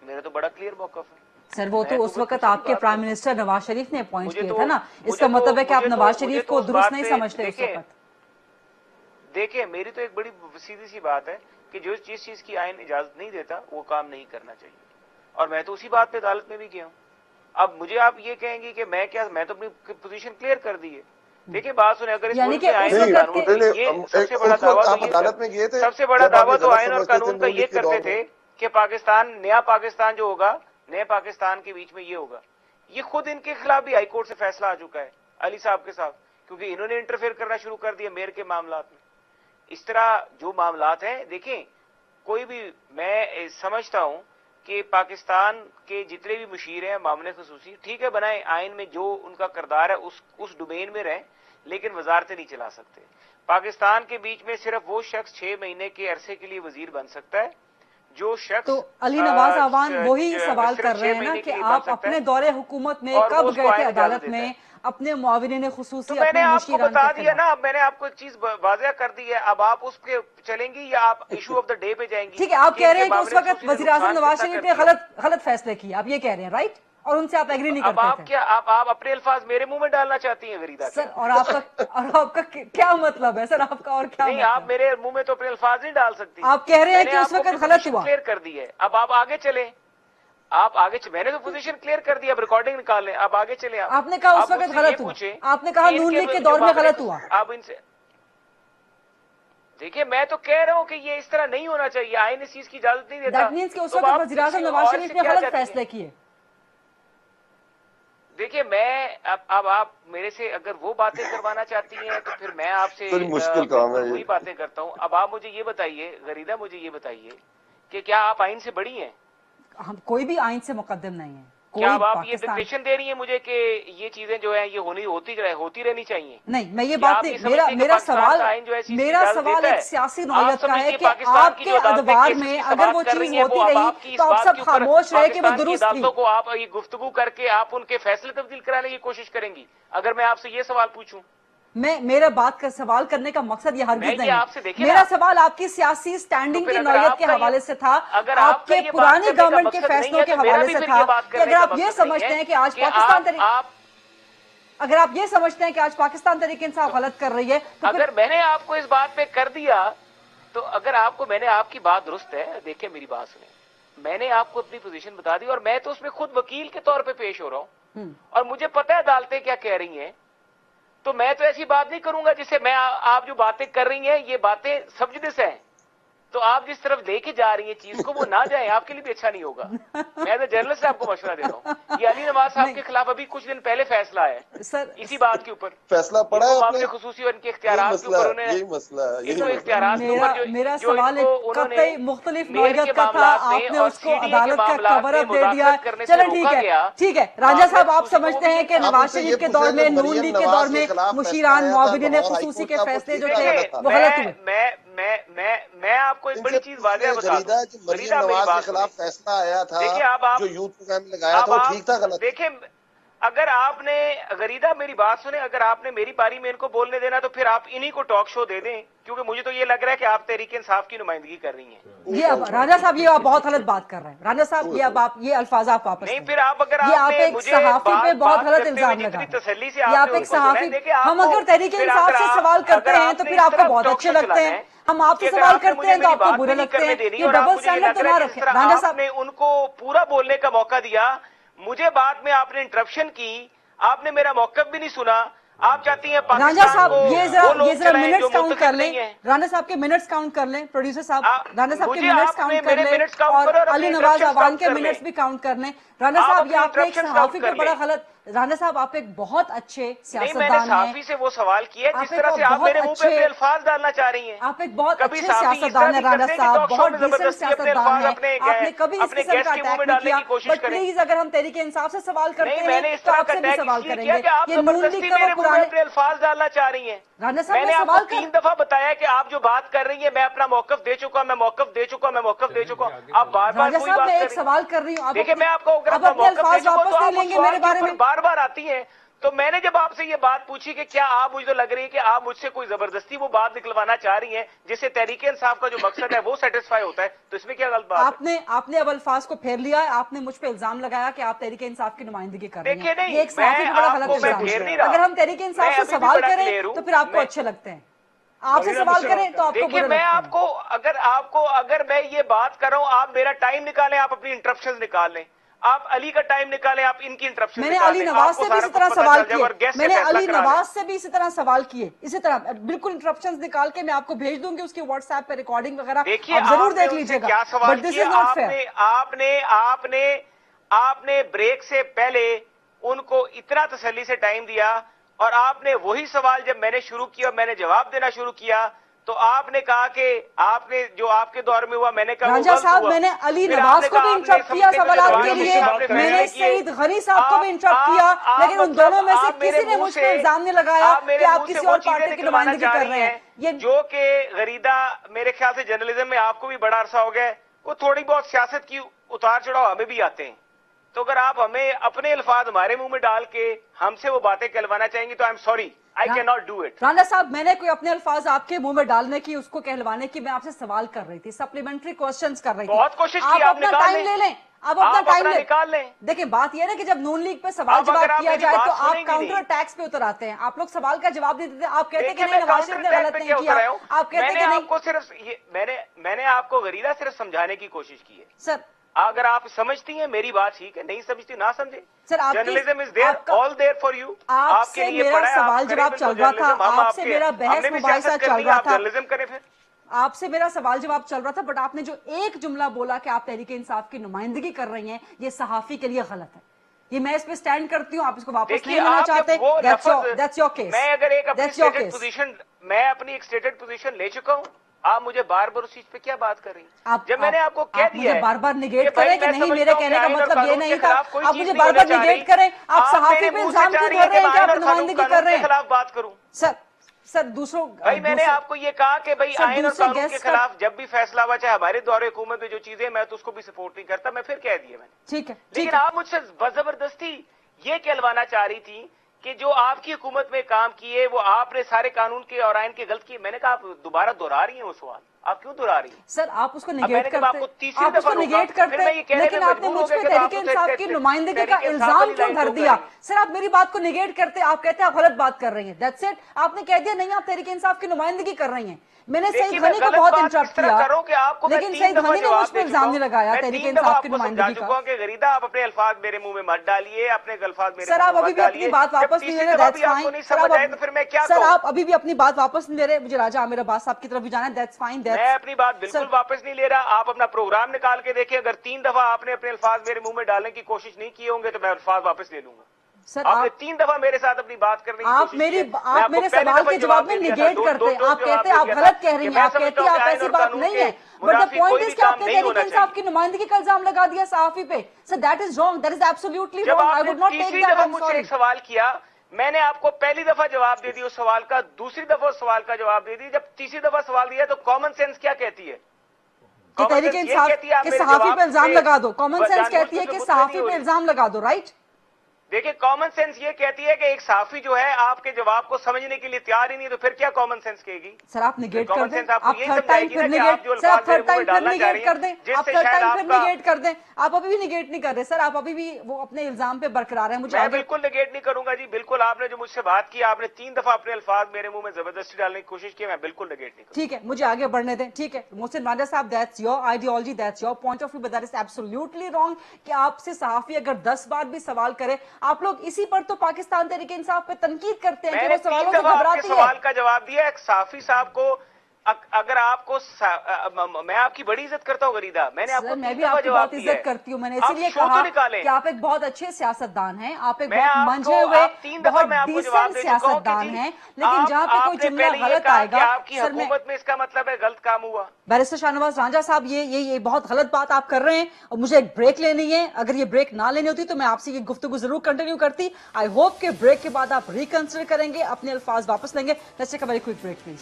मेरा तो बड़ा क्लियर मौक़िफ़ है। सर वो तो उस वक्त आपके प्राइम मिनिस्टर नवाज शरीफ ने अपॉइंट किया था ना, इसका मतलब है कि आप नवाज शरीफ को दुरुस्त नहीं समझते उस वक्त। देखिए मेरी तो एक बड़ी सीधी सी बात है कि जो जिस चीज की आइन इजाजत नहीं देता वो काम नहीं करना चाहिए, और मैं तो उसी बात पे अदालत में भी गया हूँ। अब मुझे आप ये कहेंगे कि मैं क्या, मैं तो अपनी पोजीशन क्लियर कर दी है। देखिए बात सुने, अगर इस मुल्क में आइन और कानून, ये सबसे बड़ा दावा तो सबसे बड़ा दावा तो आइन और कानून का ये करते थे कि पाकिस्तान, नया पाकिस्तान जो होगा, नए पाकिस्तान के बीच में ये होगा। ये खुद इनके खिलाफ भी हाईकोर्ट से फैसला आ चुका है अली साहब के साथ, क्योंकि इन्होंने इंटरफेयर करना शुरू कर दिया मेयर के मामलात में। इस तरह जो मामलात हैं, देखें कोई भी, मैं समझता हूं कि पाकिस्तान के जितने भी मुशीर हैं मामले खसूसी, ठीक है बनाए, आइन में जो उनका किरदार है उस डोमेन में रहें, लेकिन वजारतें नहीं चला सकते। पाकिस्तान के बीच में सिर्फ वो शख्स 6 महीने के अरसे के लिए वजीर बन सकता है जो शख्स, तो अली नवाज अवान वही सवाल कर रहे हैं ना कि आप अपने दौरे हुकूमत में कब गए थे अदालत में अपने मुआविनीन खुसूसी? तो मैंने आपको बता दिया ना, मैंने आपको एक चीज वाज़ेह कर दी है, अब आप उस पे चलेंगी या आप इशू ऑफ द डे पे जाएंगी? ठीक है, आप कह रहे हैं कि उस वक्त वज़ीर आज़म नवाज शरीफ ने गलत फैसले किए, आप ये कह रहे हैं, राइट? और उनसे आप एग्री नहीं करते थे। अब आप क्या, आप अपने अल्फाज मेरे मुंह में डालना चाहती हैं गरीदा सर? और आपका क्या मतलब है सर? आपका और क्या नहीं, आप मेरे मुंह में तो अपने अल्फाज नहीं डाल सकती। आप कह रहे हैं कि उस वक्त गलत हुआ, क्लियर कर दी है, अब आप आगे चले, आप आगे मैंने तो पोजीशन क्लियर कर दी, अब रिकॉर्डिंग निकाल लें, अब आगे चले। आपने कहा उस वक्त गलत हुआ, आपने कहा नून लीग के दौर में गलत हुआ। आप इनसे देखिए, मैं तो कह रहा हूं कि ये इस तरह नहीं होना चाहिए, आइन इस चीज की इजाजत नहीं देता। दैट मींस कि उस वक्त वज़ीर आज़म नवाज शरीफ ने गलत फैसले किए। देखिए मैं अब आप मेरे से अगर वो बातें करवाना चाहती हैं तो फिर मैं आपसे मुश्किल काम है, वही बातें करता हूं। अब आप मुझे ये बताइए गरीदा, मुझे ये बताइए कि क्या आप आइन से बड़ी हैं? हम कोई भी आइन से मुकद्दम नहीं है, क्या अब आप ये डिक्टेशन दे रही हैं मुझे कि ये चीजें जो है ये होती रहनी चाहिए? नहीं, मैं ये बात नहीं, मेरा सवाल एक सियासी नौयत का है कि आपके अदवार में अगर वो चीज होती रही तो आप सब खामोश रहे कि वो दुरुस्त थी। को आप ये गुफ्तगू करके आप उनके फैसले तब्दील कराने की कोशिश करेंगी, अगर मैं आपसे ये सवाल पूछूं? मेरा बात का सवाल करने का मकसद ये हरगिज नहीं है। मेरा सवाल आपकी सियासी स्टैंडिंग की नौयत के हवाले से था, आपके पुरानी गवर्नमेंट के फैसलों के हवाले से था कि अगर आप ये समझते हैं कि आज पाकिस्तान तहरीक इंसाफ गलत कर रही है तो अगर मैंने आपको इस बात पे कर दिया तो अगर मैंने आपकी बात दुरुस्त है, देखिए मेरी बात सुने, मैंने आपको अपनी पोजीशन बता दी और मैं तो उसमें खुद वकील के तौर पे पेश हो रहा हूं और मुझे पता है अदालतें क्या कह रही हैं, तो मैं तो ऐसी बात नहीं करूंगा जिससे मैं आप जो बातें कर रही हैं ये बातें सब्जिडिस हैं, तो आप जिस तरफ लेके जा रही हैं चीज को वो ना जाए, आपके लिए भी अच्छा नहीं होगा। मैं एज जर्नलिस्ट से आपको मशवरा दे रहा हूँ। ये अली नवाज साहब के खिलाफ अभी कुछ दिन पहले फैसला है सर, इसी बात के ऊपर फैसला पड़ा है आपने खुसूसी और इनके इख्तियारात के ऊपर उन्होंने, यही मसला है। मेरा सवाल कतई मुख्तलिफ नौयत का था, आपने उसको अदालत का कवर अप दे दिया। चलो ठीक है राजा साहब, आप समझते हैं कि नवाज शरीफ के दौर में, नून लीग के दौर में मुशीरान मुआविन खुसूसी के फैसले जो थे वो गलत हुए। मैं आपको एक बड़ी चीज वाज़ेह बता दूं, मरीम नवाज के खिलाफ फैसला आया था, देखिए आप जो यूथ प्रोग्राम लगाया था वो ठीक था गलत? देखिए अगर आपने गरीदा मेरी बात सुने, अगर आपने मेरी पारी में इनको बोलने देना तो फिर आप इन्हीं को टॉक शो दे दें, क्योंकि मुझे तो ये लग रहा है कि आप तहरीक इंसाफ की नुमाइंदगी कर रही हैं। ये अब राजा साहब ये आप बहुत गलत बात कर रहे हैं। राजा साहब ये अब आप ये अल्फाज आप वापस नहीं, फिर आप अगर ये आप एक सहाफी पे बहुत गलत इल्जाम लगा तसल्ली से आप एक सहाफी, हम अगर तहरीक इंसाफ से सवाल करते हैं तो फिर आपको बहुत अच्छे लगते हैं, हम आपसे सवाल करते हैं तो आपको बुरे लगते हैं। ये डबल स्टैंडर्ड तो ना रखें। राजा साहब ने उनको पूरा बोलने का मौका दिया, मुझे बाद में आपने इंटरप्शन की, आपने मेरा मौकफ भी नहीं सुना। आप चाहती हैं राजा साहब ये जरा मिनट्स काउंट कर लें, राना साहब के मिनट्स काउंट कर लें, प्रोड्यूसर साहब राना साहब के मिनट्स काउंट कर लें और अली नवाज अवान के मिनट्स भी काउंट कर लें। राना साहब ये आपने एक सहाफी पे बड़ा गलत, राना साहब आप एक बहुत अच्छे सियासतदान हैं। से वो सवाल किया जिस तरह से आप मेरे मुंह पे अल्फाज डालना चाह रही हैं। आप एक बहुत अच्छे सियासतदान हैं राना साहब, बहुत डिसेंट सियासतदान हैं, आपने कभी इस किस्म का अटैक नहीं किया। बट प्लीज अगर हम तहरीक इंसाफ से सवाल करते हैं तो आपसे भी सवाल करेंगे। ये नून लीग का वो पुराने अल्फाज डालना चाह रही हैं। राना साहब मैंने आपको 3 दफा बताया कि आप जो बात कर रही हैं मैं अपना मौकफ दे चुका, मैं मौकफ दे चुका, मैं मौकफ दे चुका। आप बार-बार कोई बात एक सवाल कर रही हूँ, देखिए मैं आपको वापस नहीं लेंगे मेरे बारे में, बार-बार आती हैं। तो मैंने जब आपसे ये बात पूछी कि क्या आप, मुझे तो लग रही है कि आप मुझसे कोई जबरदस्ती वो बात निकलवाना चाह रही हैं जिससे तहरीक इंसाफ का जो मकसद है वो सेटिस्फाई होता है, तो इसमें क्या गलत बात है? आपने अब अल्फाज को फेर लिया है, आपने मुझ पे इल्जाम लगाया कि आप तहरीक इंसाफ की नुमाइंदगी कर रही हैं। ये एक सहाफी का बड़ा गलत इल्जाम है। अगर हम तहरीक इंसाफ से सवाल करें तो फिर आपको अच्छे लगते हैं, आपसे सवाल करें तो आपको बुरे लगते हैं। अगर मैं ये बात कर रहा हूँ, आप मेरा टाइम निकालें, आप अपनी इंटरप्शन निकाल लें, आप अली का टाइम निकालें, आप इनकी इंटरप्शन। मैंने अली नवाज से भी इसी तरह सवाल किए, मैंने अली नवाज से भी इसी तरह सवाल किए, इसी तरह बिल्कुल इंटरप्शंस निकाल के मैं आपको भेज दूंगी, उसकी व्हाट्सएप पे रिकॉर्डिंग वगैरह आप जरूर देख लीजिएगा। क्या सवाल किया आपने ब्रेक से पहले उनको इतना तसल्ली से टाइम दिया और आपने वही सवाल जब मैंने शुरू किया, मैंने जवाब देना शुरू किया तो आपने कहा कि आपने जो आपके दौर में हुआ, मैंने कहा राजा साहब मैंने अली नवाज को भी इंटरप्ट किया सवाल के लिए, मैंने सईद गनी साहब को भी इंटरप्ट किया, लेकिन उन दोनों में से किसी ने मुझ पर इल्जाम नहीं लगाया कि आप किसी और पार्टी की नुमाइंदगी कर रहे हैं। ये जो कि गरीदा मेरे ख्याल से जर्नलिज्म में आपको भी बड़ा अरसा हो गया, वो थोड़ी बहुत सियासत की उतार चढ़ाव हमें भी आते हैं, तो अगर आप हमें अपने अल्फाज हमारे मुंह में डाल के हमसे वो बातें कहलवाना चाहेंगी तो आई am sorry, I cannot do it। Rana साहब मैंने कोई अपने अल्फाज आपके मुंह में डालने की, उसको कहलवाने की मैं आपसे सवाल कर रही थी, सप्लीमेंट्री क्वेश्चंस कर रही थी। बहुत कोशिश की, आप अपना टाइम ले लें, आप अपना टाइम निकाल लें। देखिए बात यह है कि जब नून लीग पे सवाल जवाब किया जाए तो आप काउंटर अटैक्स पे उतर आते हैं, आप लोग सवाल का जवाब नहीं देते, आप कहते हैं कि नहीं नवाज शरीफ ने गलत नहीं किया, आप कहते हैं कि नहीं। आपको सिर्फ मैंने आपको गरीदा सिर्फ समझाने की कोशिश की है सर। अगर आप समझती हैं मेरी बात ठीक है, नहीं समझती ना समझे। Sir journalism is there, all there for you. आपके लिए मेरा सवाल जवाब चल रहा था, आपसे मेरा बहस मुबाहिसा चल रहा था, जर्नलिज्म करें फिर। आपसे मेरा सवाल जवाब चल रहा था, बट आपने जो एक जुमला बोला कि आप तहरीक इंसाफ की नुमाइंदगी कर रही हैं, ये सहाफी के लिए गलत है। ये मैं इस पे स्टैंड करती हूँ, आप इसको वापस नहीं लेना चाहते, that's your case। मैं अगर एक अपनी स्टेटेड पोजीशन ले चुका हूँ, आप मुझे बार बार उस चीज पे क्या बात कर रही हैं? जब मैंने आपको कह दिया मुझे बार बार निगेट करें कि नहीं, मेरे कहने का मतलब ये नहीं था, आप मुझे बार बार निगेट करें, आप सहाफी पे इल्जाम क्यों कर रहे हैं कि आप नुमाइंदगी कर रहे हैं? खिलाफ बात करूं सर दूसरों भाई, मैंने आपको ये कहा कि भाई आईन और कानून के खिलाफ जब भी फैसला हुआ, चाहे हमारे दौरे हुकूमत में जो चीजें, मैं तो उसको भी सपोर्ट नहीं करता, मैं फिर कह दिया मैंने, ठीक है। लेकिन आप मुझसे जबरदस्ती ये कहलवाना चाह रही थी कि जो आपकी हुकूमत में काम किए वो आपने सारे कानून के और आइन के गलत किए। मैंने कहा आप दोबारा दोहरा रही हैं वो सवाल, आप क्यों दोहरा रही हैं? सर आप उसको निगेट करते, आपको तीसरी आप उसको निगेट करते, लेकिन आपने मुझ पे तहरीके इंसाफ की नुमाइंदगी का इल्जाम क्यों धर दिया? सर आप मेरी बात को निगेट करते, आप कहते हैं आप गलत बात कर रही हैं, दैट्स इट। आपने कह दिया नहीं आप तहरीके इंसाफ की नुमाइंदगी कर रही हैं। मैंने सईद गनी को बहुत इंटरप्ट किया, लेकिन सईद गनी ने मुझ पे इल्जाम नहीं लगाया तहरीके इंसाफ की नुमाइंदगी का। गरीदा आप अपने अल्फाज मेरे मुंह में मत डालिए, अपने अल्फाज मेरे सर आप अभी भी अपनी बात वापस नहीं ले रहे, दैट्स फाइन। सर आप अभी भी अपनी बात वापस नहीं ले रहे, मुझे राजा आमिर अब्बास साहब की तरफ भी जाना है, दैट्स फाइन। मैं अपनी बात बिल्कुल वापस नहीं ले रहा, आप अपना प्रोग्राम निकाल के देखिए, अगर 3 दफा आपने अपने अल्फाज मेरे मुंह में डालने की कोशिश नहीं किए होंगे तो मैं अल्फाज वापस ले लूंगा। सर आपने 3 दफा मेरे साथ अपनी बात करने की आप मेरे सवाल के जवाब में निगेट करते हैं, आप कहते हैं आप गलत कह रही हैं, आप कहते हैं आप ऐसी बात नहीं है, बट द पॉइंट इज कि आपने तहरीके इंसाफ की नुमाइंदगी का इल्जाम लगा दिया सहाफी पे। Sir that is wrong, that is absolutely wrong, I would not take that. I am sorry. एक सवाल किया मैंने, आपको पहली दफा जवाब दे दिया उस सवाल का, दूसरी दफा उस सवाल का जवाब दे दी, जब तीसरी दफा सवाल दिया तो कॉमन सेंस क्या कहती है? तहरीके इंसाफ के सहाफी पे इल्जाम लगा दो, कॉमन सेंस कहती है कि सहाफी पे इल्जाम लगा दो, राइट? देखिए कॉमन सेंस ये कहती है कि एक सहाफी जो है आपके जवाब को समझने के लिए तैयार ही नहीं, तो फिर क्या कॉमन सेंस कहेगी? सर आप निगेट कर दें, आप थर्ड टाइम फिर निगेट, सर आप थर्ड टाइम फिर निगेट कर दें, आप थर्ड टाइम फिर निगेट कर दें। आप अभी भी निगेट नहीं कर रहे सर, आप अभी भी वो अपने इल्जाम पे बरकरार हैं। मुझे मैं बिल्कुल निगेट नहीं करूंगा जी, बिल्कुल। आपने जो मुझसे बात की, आपने 3 दफा अपने अल्फाज मेरे मुंह में जबरदस्ती डालने की कोशिश की, मैं बिल्कुल निगेट नहीं करूंगा। ठीक है, मुझे आगे बढ़ने दें। ठीक है मोहसिन राजा साहब, that's your ideology, that's your point of view, but that is absolutely wrong कि आपसे सहाफी अगर 10 बार भी सवाल करे, आप लोग इसी पर तो पाकिस्तान तहरीके इंसाफ पे तनकीद करते हैं कि वो सवालों से घबराती है। सवाल का जवाब दिया एक सहाफी साहब को, अगर आपको मैं आपकी बड़ी इज्जत करता हूँ गरीदा, मैंने आपको मैं भी आपकी बहुत इज्जत करती हूँ, मैंने इसीलिए कहा कि आप एक बहुत अच्छे सियासतदान हैं, आप एक बहुत मंझे हुए बहुत डिसेंट सियासतदान हैं, लेकिन जहाँ पे कोई जुमला गलत आएगा, आपकी हुकूमत में इसका मतलब है गलत काम हुआ। बैरिस्टर शाहनवाज रांझा साहब ये बहुत गलत बात आप कर रहे हैं और मुझे एक ब्रेक लेनी है। अगर ये ब्रेक ना लेनी होती तो मैं आपसे ये गुफ्तगू जरूर कंटिन्यू करती। आई होप के ब्रेक के बाद आप रिकंसिडर करेंगे, अपने अल्फाज वापस लेंगे। Let's take a very quick break please.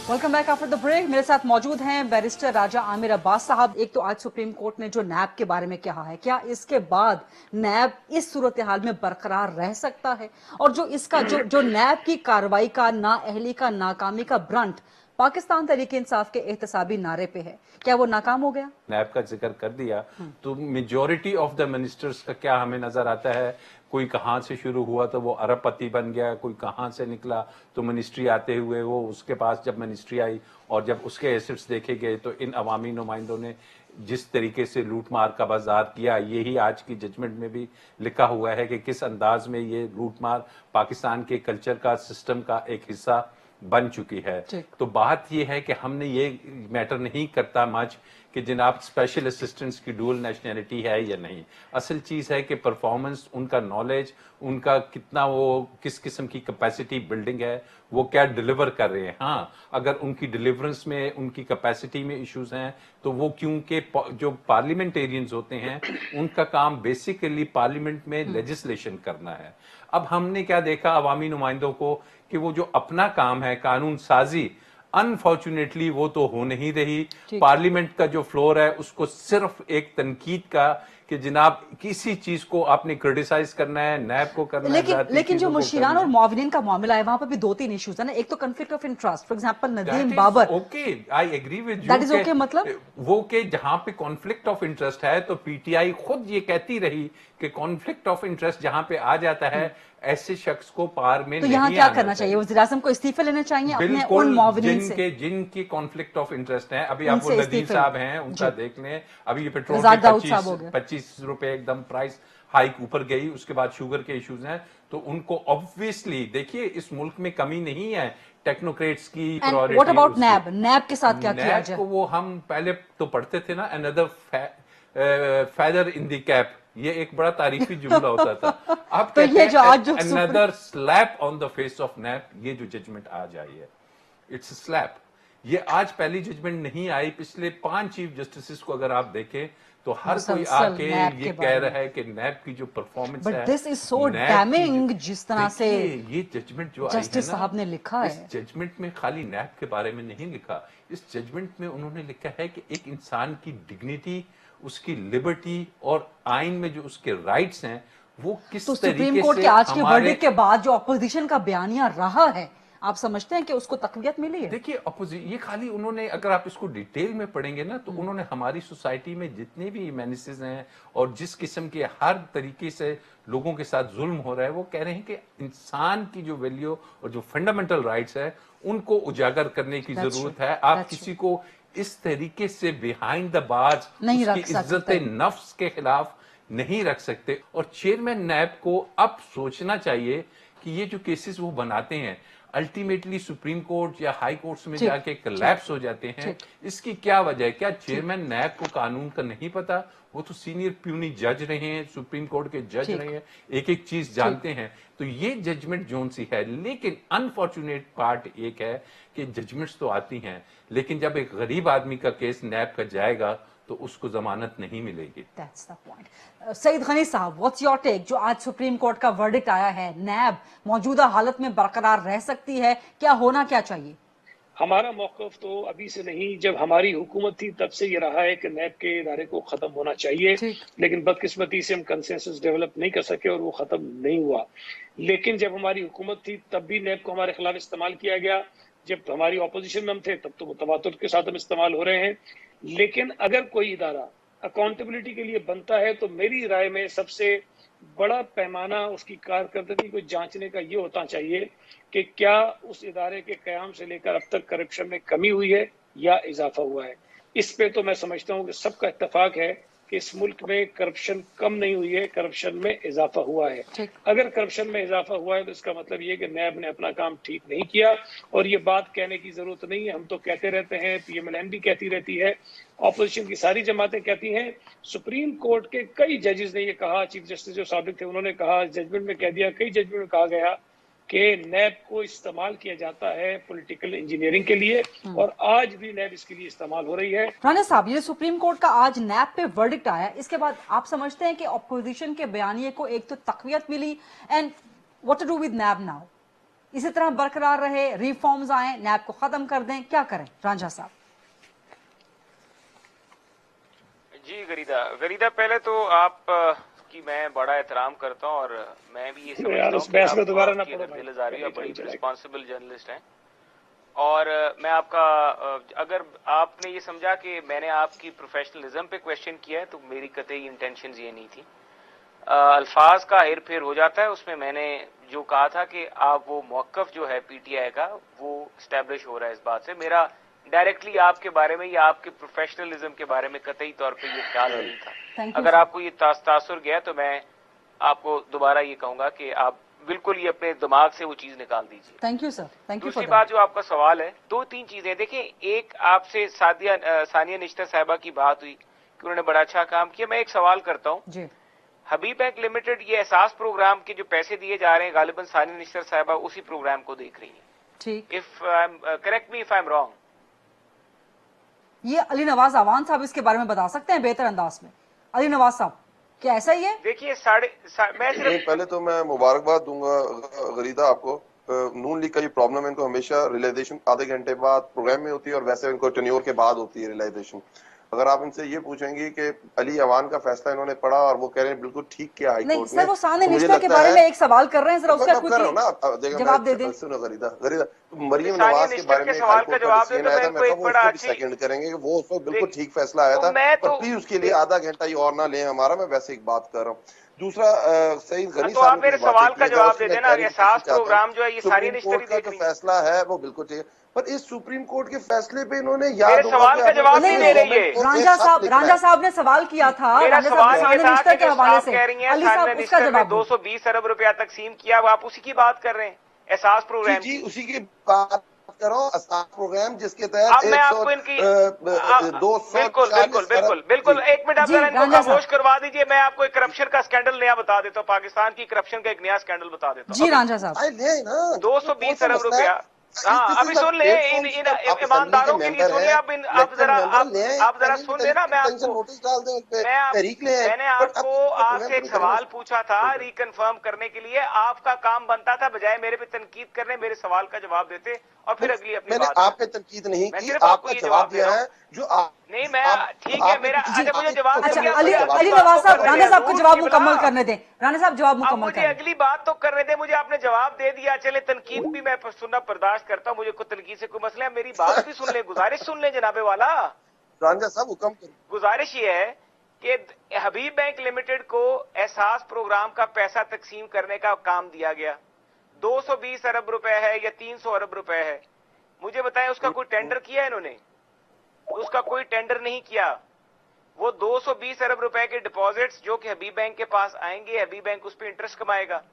Welcome back after the break. मेरे साथ मौजूद हैं बैरिस्टर राजा आमिर अब्बास साहब। एक तो आज सुप्रीम कोर्ट ने जो नैब के बारे में कहा है, क्या इसके बाद नैब इस सूरत हाल में बरकरार रह सकता है? और जो इसका जो नैब की कार्रवाई का नाअहली का नाकामी का ब्रंट पाकिस्तान तहरीके इंसाफ के एहतसाबी नारे पे है, क्या वो नाकाम हो गया? नैब का जिक्र कर दिया तो मेजॉरिटी ऑफ द मिनिस्टर्स का क्या हमें नजर आता है, कोई कहाँ से शुरू हुआ तो वो अरबपति बन गया, कोई कहाँ से निकला तो मिनिस्ट्री आते हुए वो उसके पास जब मिनिस्ट्री आई और जब उसके एसेट्स देखे गए तो इन अवामी नुमाइंदों ने जिस तरीके से लूटमार का बाजार किया, यही आज की जजमेंट में भी लिखा हुआ है कि किस अंदाज में ये लूटमार पाकिस्तान के कल्चर का, सिस्टम का एक हिस्सा बन चुकी है। तो बात यह है कि हमने ये मैटर नहीं करता मच कि जनाब स्पेशल असिस्टेंट्स की डुअल नेशनैलिटी है या नहीं। असल चीज है कि परफॉर्मेंस, उनका नॉलेज, उनका कितना वो किस किस्म की कैपेसिटी बिल्डिंग है, वो क्या डिलीवर कर रहे हैं। हाँ, अगर उनकी डिलीवरेंस में, उनकी कैपेसिटी में इश्यूज हैं तो वो, क्योंकि जो पार्लियामेंटेरियंस होते हैं उनका काम बेसिकली पार्लियामेंट में लेजिस्लेशन करना है। अब हमने क्या देखा अवामी नुमाइंदों को कि वो जो अपना काम है कानून साजी, अनफॉर्चुनेटली वो तो हो नहीं रही। पार्लियामेंट का जो फ्लोर है उसको सिर्फ एक तनकीद का कि जनाब किसी चीज को आपने क्रिटिसाइज करना है, नैब को करना है। लेकिन जो मुशीरान और मुआविनीन का मामला है वहां पर भी 2-3 इश्यूज है ना। एक तो conflict of interest, for example Nadeem Babar. Okay, I agree with you, that is okay. मतलब वो के जहां पे कॉन्फ्लिक्ट ऑफ इंटरेस्ट है तो पीटीआई खुद ये कहती रही कि कॉन्फ्लिक्ट ऑफ इंटरेस्ट जहां पे आ जाता है ऐसे शख्स को पार में तो यहाँ क्या करना चाहिए? वज़ीर-ए-आज़म को इस्तीफे लेने चाहिए अपने उन मुआविनीन से जिनकी कॉन्फ्लिक्ट ऑफ इंटरेस्ट है। अभी आप वो नदीम साहब हैं, उनका देख लें। अभी ये पेट्रोल 25 रुपए एकदम प्राइस हाइक ऊपर गई, उसके बाद शुगर के इश्यूज हैं, तो उनको ऑब्वियसली देखिए इस मुल्क में कमी नहीं है टेक्नोक्रेट्स की प्रायोरिटी। व्हाट अबाउट नैब? नैब के साथ क्या किया जाए? वो हम पहले तो पढ़ते थे ना, another feather in the cap, ये एक बड़ा तारीफी जुमला होता था। आप तो ये जो आज जो another slap on the face of NAP, ये जो जजमेंट आज आई है, इट्स स्लैप। ये आज पहली जजमेंट नहीं आई, पिछले 5 चीफ जस्टिस को अगर आप देखें तो हर कोई आके ये कह रहा है कि नैब की जो परफॉर्मेंस है, but this is so damming जिस तरह से ये जजमेंट जो जस्टिस साहब ने लिखा है, इस जजमेंट में खाली नैब के बारे में नहीं लिखा, इस जजमेंट में उन्होंने लिखा है कि एक इंसान की डिग्निटी, उसकी लिबर्टी और आइन में जो उसके राइट्स हैं वो किस तो तरीके से सुप्रीम कोर्ट के आज के वर्डिक्ट के बाद जो अपोजिशन का बयानिया रहा है, आप समझते हैं कि उसको तकवीयत मिली है? देखिए ये खाली उन्होंने, अगर आप इसको डिटेल में पढ़ेंगे ना तो उन्होंने हमारी सोसाइटी में जितने भी मेनिसेस हैं और जिस किस्म के हर तरीके से लोगों के साथ जुल्म हो रहा है, वो कह रहे हैं कि इंसान की जो वैल्यू और जो फंडामेंटल राइट्स है उनको उजागर करने की जरूरत है। आप किसी को इस तरीके से बिहाइंड द बार्स उसकी इज्जत नफ्स के खिलाफ नहीं रख सकते। और चेयरमैन नैब को अब सोचना चाहिए कि ये जो केसेस वो बनाते हैं अल्टीमेटली सुप्रीम कोर्ट या हाई कोर्ट्स में जाके कोलैप्स हो जाते हैं, इसकी क्या वजह है? क्या चेयरमैन नैब को कानून का नहीं पता? वो तो सीनियर प्यूनी जज रहे हैं, सुप्रीम कोर्ट के जज रहे हैं, एक एक चीज जानते हैं। तो ये जजमेंट जोन सी है, लेकिन अनफॉर्चुनेट पार्ट एक है कि जजमेंट्स तो आती हैं, लेकिन जब एक गरीब आदमी का केस नैब का जाएगा तो उसको जमानत नहीं मिलेगी। That's the point. Saeed Ghani साहब, व्हाट्स योर टेक? जो आज सुप्रीम कोर्ट का वर्डिक्ट आया है, नैब मौजूदा हालत में बरकरार रह सकती है, क्या होना क्या चाहिए? हमारा मौकफ तो अभी से नहीं, जब हमारी हुकूमत थी तब से ये रहा है कि नैब के इदारे को खत्म होना चाहिए, लेकिन बदकिस्मती से हम कंसेंसस डेवलप नहीं कर सके और वो खत्म नहीं हुआ। लेकिन जब हमारी हुकूमत थी तब भी नैब को हमारे खिलाफ इस्तेमाल किया गया, जब हमारी ऑपोजिशन में हम थे तब तो मुतवातिर के साथ हम इस्तेमाल हो रहे हैं। लेकिन अगर कोई इदारा अकाउंटेबिलिटी के लिए बनता है तो मेरी राय में सबसे बड़ा पैमाना उसकी कारकर्दगी को जांचने का ये होना चाहिए कि क्या उस इदारे के क़याम से लेकर अब तक करप्शन में कमी हुई है या इजाफा हुआ है। इस पे तो मैं समझता हूँ कि सबका इत्तेफाक है कि इस मुल्क में करप्शन कम नहीं हुई है, करप्शन में इजाफा हुआ है। अगर करप्शन में इजाफा हुआ है तो इसका मतलब ये कि नैब ने अपना काम ठीक नहीं किया, और ये बात कहने की जरूरत नहीं है, हम तो कहते रहते हैं, PMLN भी कहती रहती है, ऑपोजिशन की सारी जमातें कहती हैं। सुप्रीम कोर्ट के कई जजेस ने ये कहा, चीफ जस्टिस जो साबिक थे उन्होंने कहा, जजमेंट में कह दिया, कई जजमेंट में कहा गया कि नैब को इस्तेमाल किया जाता है पॉलिटिकल इंजीनियरिंग के लिए, और आज भी नैब इसके लिए इस्तेमाल हो रही है। राणा साहब, ये सुप्रीम कोर्ट का आज नैब पे वर्डिक्ट आया, इसके बाद आप समझते हैं कि ऑपोजिशन के बयानिए को एक तो तकवीयत मिली, and what to do with NAB now? इसी तरह बरकरार रहे, रिफॉर्म्स आए, नैब को खत्म कर दें, क्या करें रांझा साहब? जी गरीदा, पहले तो आप कि मैं बड़ा एहतराम करता हूँ और मैं भी ये समझता हूँ कि आप दिलजारी और बड़ी रिस्पॉन्सिबल जर्नलिस्ट हैं, और मैं आपका, अगर आपने ये समझा कि मैंने आपकी प्रोफेशनलिज्म पे क्वेश्चन किया है तो मेरी कतई इंटेंशंस ये नहीं थी। अल्फाज का हेर फेर हो जाता है, उसमें मैंने जो कहा था कि आप वो मौकफ जो है PTI का वो स्टैब्लिश हो रहा है, इस बात से मेरा डायरेक्टली आपके बारे में या आपके प्रोफेशनलिज्म के बारे में कतई तौर पे ये ख्याल नहीं था। अगर आपको ये तासुर गया तो मैं आपको दोबारा ये कहूंगा कि आप बिल्कुल ये अपने दिमाग से वो चीज निकाल दीजिए। Thank you sir, thank you. दूसरी बात जो आपका सवाल है, 2-3 चीजें देखिए, एक आपसे सानिया निश्तर साहिबा की बात हुई कि उन्होंने बड़ा अच्छा काम किया। मैं एक सवाल करता हूँ, हबीब बैंक लिमिटेड ये एहसास प्रोग्राम के जो पैसे दिए जा रहे हैं, गालिबन सानिया निश्तर साहिबा उसी प्रोग्राम को देख रही है, ठीक? If correct me if I am wrong. ये अली नवाज अवान साहब इसके बारे में बता सकते हैं बेहतर अंदाज में? अली नवाज साहब, क्या ऐसा ही है? देखिए पहले तो मैं मुबारकबाद दूंगा गरीदा आपको। नून लीग का ये प्रॉब्लम है, इनको हमेशा रियलाइजेशन आधे घंटे बाद प्रोग्राम में होती है और वैसे इनको टेन्योर के बाद होती है रियलाइजेशन। अगर आप इनसे ये पूछेंगे कि अली अवान का फैसला इन्होंने पढ़ा और वो कह रहे हैं बिल्कुल ठीक किया हाई कोर्ट ने, वो सानिया निश्तर के बारे में एक सवाल कर रहे हैं, जरा उसका जवाब दे दें। सुनो गरीदा, मरियम नवाज के बारे में सवाल का जवाब देना है, मैं वो सेकंड करेंगे, वो उस वक्त बिल्कुल ठीक फैसला आया था, पर प्लीज उसके लिए आधा घंटा ही और ना लें हमारा, मैं वैसे एक बात कर रहा हूँ। दूसरा, सईद गनी साहब, आप मेरे सवाल का जवाब दे देना। एहसास प्रोग्राम जो है ये सारी निश्तर का जो फैसला है वो बिल्कुल ठीक है, पर इस सुप्रीम कोर्ट के फैसले पे इन्होंने याद सवाल का जवाब नहीं दे रही है। रांझा साहब ने सवाल किया था, मेरा सवाल ये था कि के हवाले से कह रही हैं सानिया निश्तर ने 220 अरब रुपया तकसीम किया, आप उसी की बात कर रहे हैं, एहसास प्रोग्राम जी उसी की बात कर रहा हूँ आसान प्रोग्राम जिसके तहत अब मैं आपको इनकी 240 एक मिनट आप जी, जरा इनको रांझा खामोश साहब। करवा दीजिए। मैं आपको एक करप्शन का स्कैंडल नया बता देता हूँ, पाकिस्तान की करप्शन का एक नया स्कैंडल बता देता हूँ। जी रांझा साहब, 220 अरब रुपया। हाँ, अभी सुन ले, इन ईमानदारों के लिए सुन ले। अब आप जरा सुन लेना। मैंने आपको आपसे एक सवाल पूछा था रिकन्फर्म करने के लिए। आपका काम बनता था बजाय मेरे पे तनकीद करने, मेरे सवाल का जवाब देते और फिर अगली अपनी मैंने बात आप पे तनकीद नहीं मैं की, सिर्फ आपका ये जवाब दिया दे रहा है हूं। जो आप नहीं, मैं ठीक है मेरा। अच्छा, मुझे जवाब अच्छा देंगे। अली नवाज साहब, राणा साहब को जवाब मुकम्मल करने दें। राणा साहब जवाब अब मुकम्मल मुझे करें। अगली बात तो करने दे। मुझे आपने जवाब दे दिया, चले तनकीद भी मैं सुनना बर्दाश्त करता हूँ, मुझे कोई तनकीद से कोई मसला है। मेरी बात भी सुन ले, गुजारिश सुन ले जनाबे वाला। रांझा साहब हुक्म करें। गुजारिश ये है कि हबीब बैंक लिमिटेड को एहसास प्रोग्राम का पैसा तकसीम करने का काम दिया गया। 220 अरब रुपए है या 300 अरब रुपए है, मुझे बताएं उसका कोई टेंडर किया है इन्होंने? उसका कोई टेंडर नहीं किया। वो 220 अरब रुपए के डिपॉजिट्स जो कि हबीब बैंक के पास आएंगे, हबीब बैंक उस पर इंटरेस्ट कमाएगा,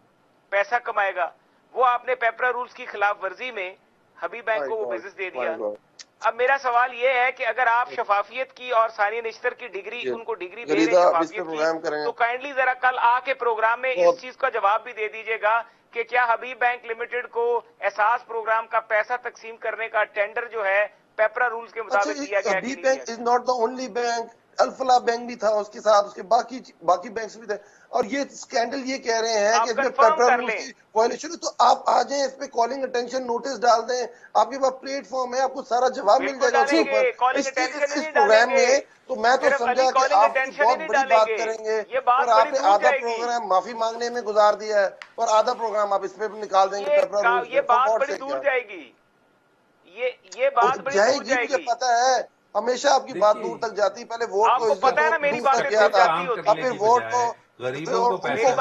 पैसा कमाएगा। वो आपने पेपरा रूल्स की खिलाफ वर्जी में हबीब बैंक को वो बिजनेस दे दिया। अब मेरा सवाल ये है कि अगर आप शफाफियत की और सानिया निश्तर की डिग्री, उनको डिग्री दे रहे हैं शफाफियत की, तो काइंडली जरा कल आके प्रोग्राम में इस चीज का जवाब भी दे दीजिएगा कि क्या हबीब बैंक लिमिटेड को एहसास प्रोग्राम का पैसा तकसीम करने का टेंडर जो है पेपरा रूल्स के मुताबिक दिया गया? Habib bank is not the only bank, Alfalah bank भी था उसके साथ, उसके बाकी बैंक्स भी थे। और ये स्कैंडल ये कह रहे हैं कि इसमें पेपरा रूल्स की वायलेशन है, तो आप आ जाएं, इस पे कॉलिंग अटेंशन नोटिस डाल दें, आपके पास प्लेटफॉर्म है, आपको सारा जवाब मिल जाएगा उसके ऊपर। इस प्रोग्राम में तो मैं तो समझा कि आप बहुत बड़ी बात करेंगे, और आपने आधा प्रोग्राम माफी मांगने में गुजार दिया है और आधा प्रोग्राम आप इस पे निकाल देंगे पेपरा रूल्स। ये बात बड़ी दूर जाएगी, ये बात बड़ी दूर जाएगी। मुझे पता है, हमेशा आपकी बात दूर तक जाती है। पहले वोट को पता है ना, मेरी बात किया था, अब फिर वोट को गरीबों को पैसा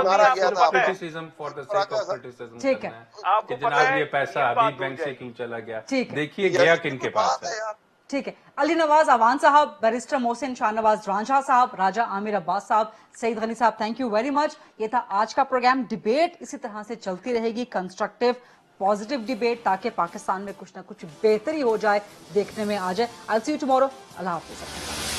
मारा गया था। Criticism for the sake of criticism. ठीक है, कि जनाब ये पैसा हबीब बैंक से क्यों चला गया, देखिए गया किनके पास है। ठीक है। अली नवाज अवान साहब, बैरिस्टर मोहसिन शाहनवाज रांझा साहब, राजा आमिर अब्बास साहब, सईद गनी साहब, थैंक यू वेरी मच। ये था आज का प्रोग्राम। डिबेट इसी तरह से चलती रहेगी, कंस्ट्रक्टिव पॉजिटिव डिबेट, ताकि पाकिस्तान में कुछ ना कुछ बेहतरी हो जाए, देखने में आ जाए। आई सी यू टुमारो। Allah Hafiz.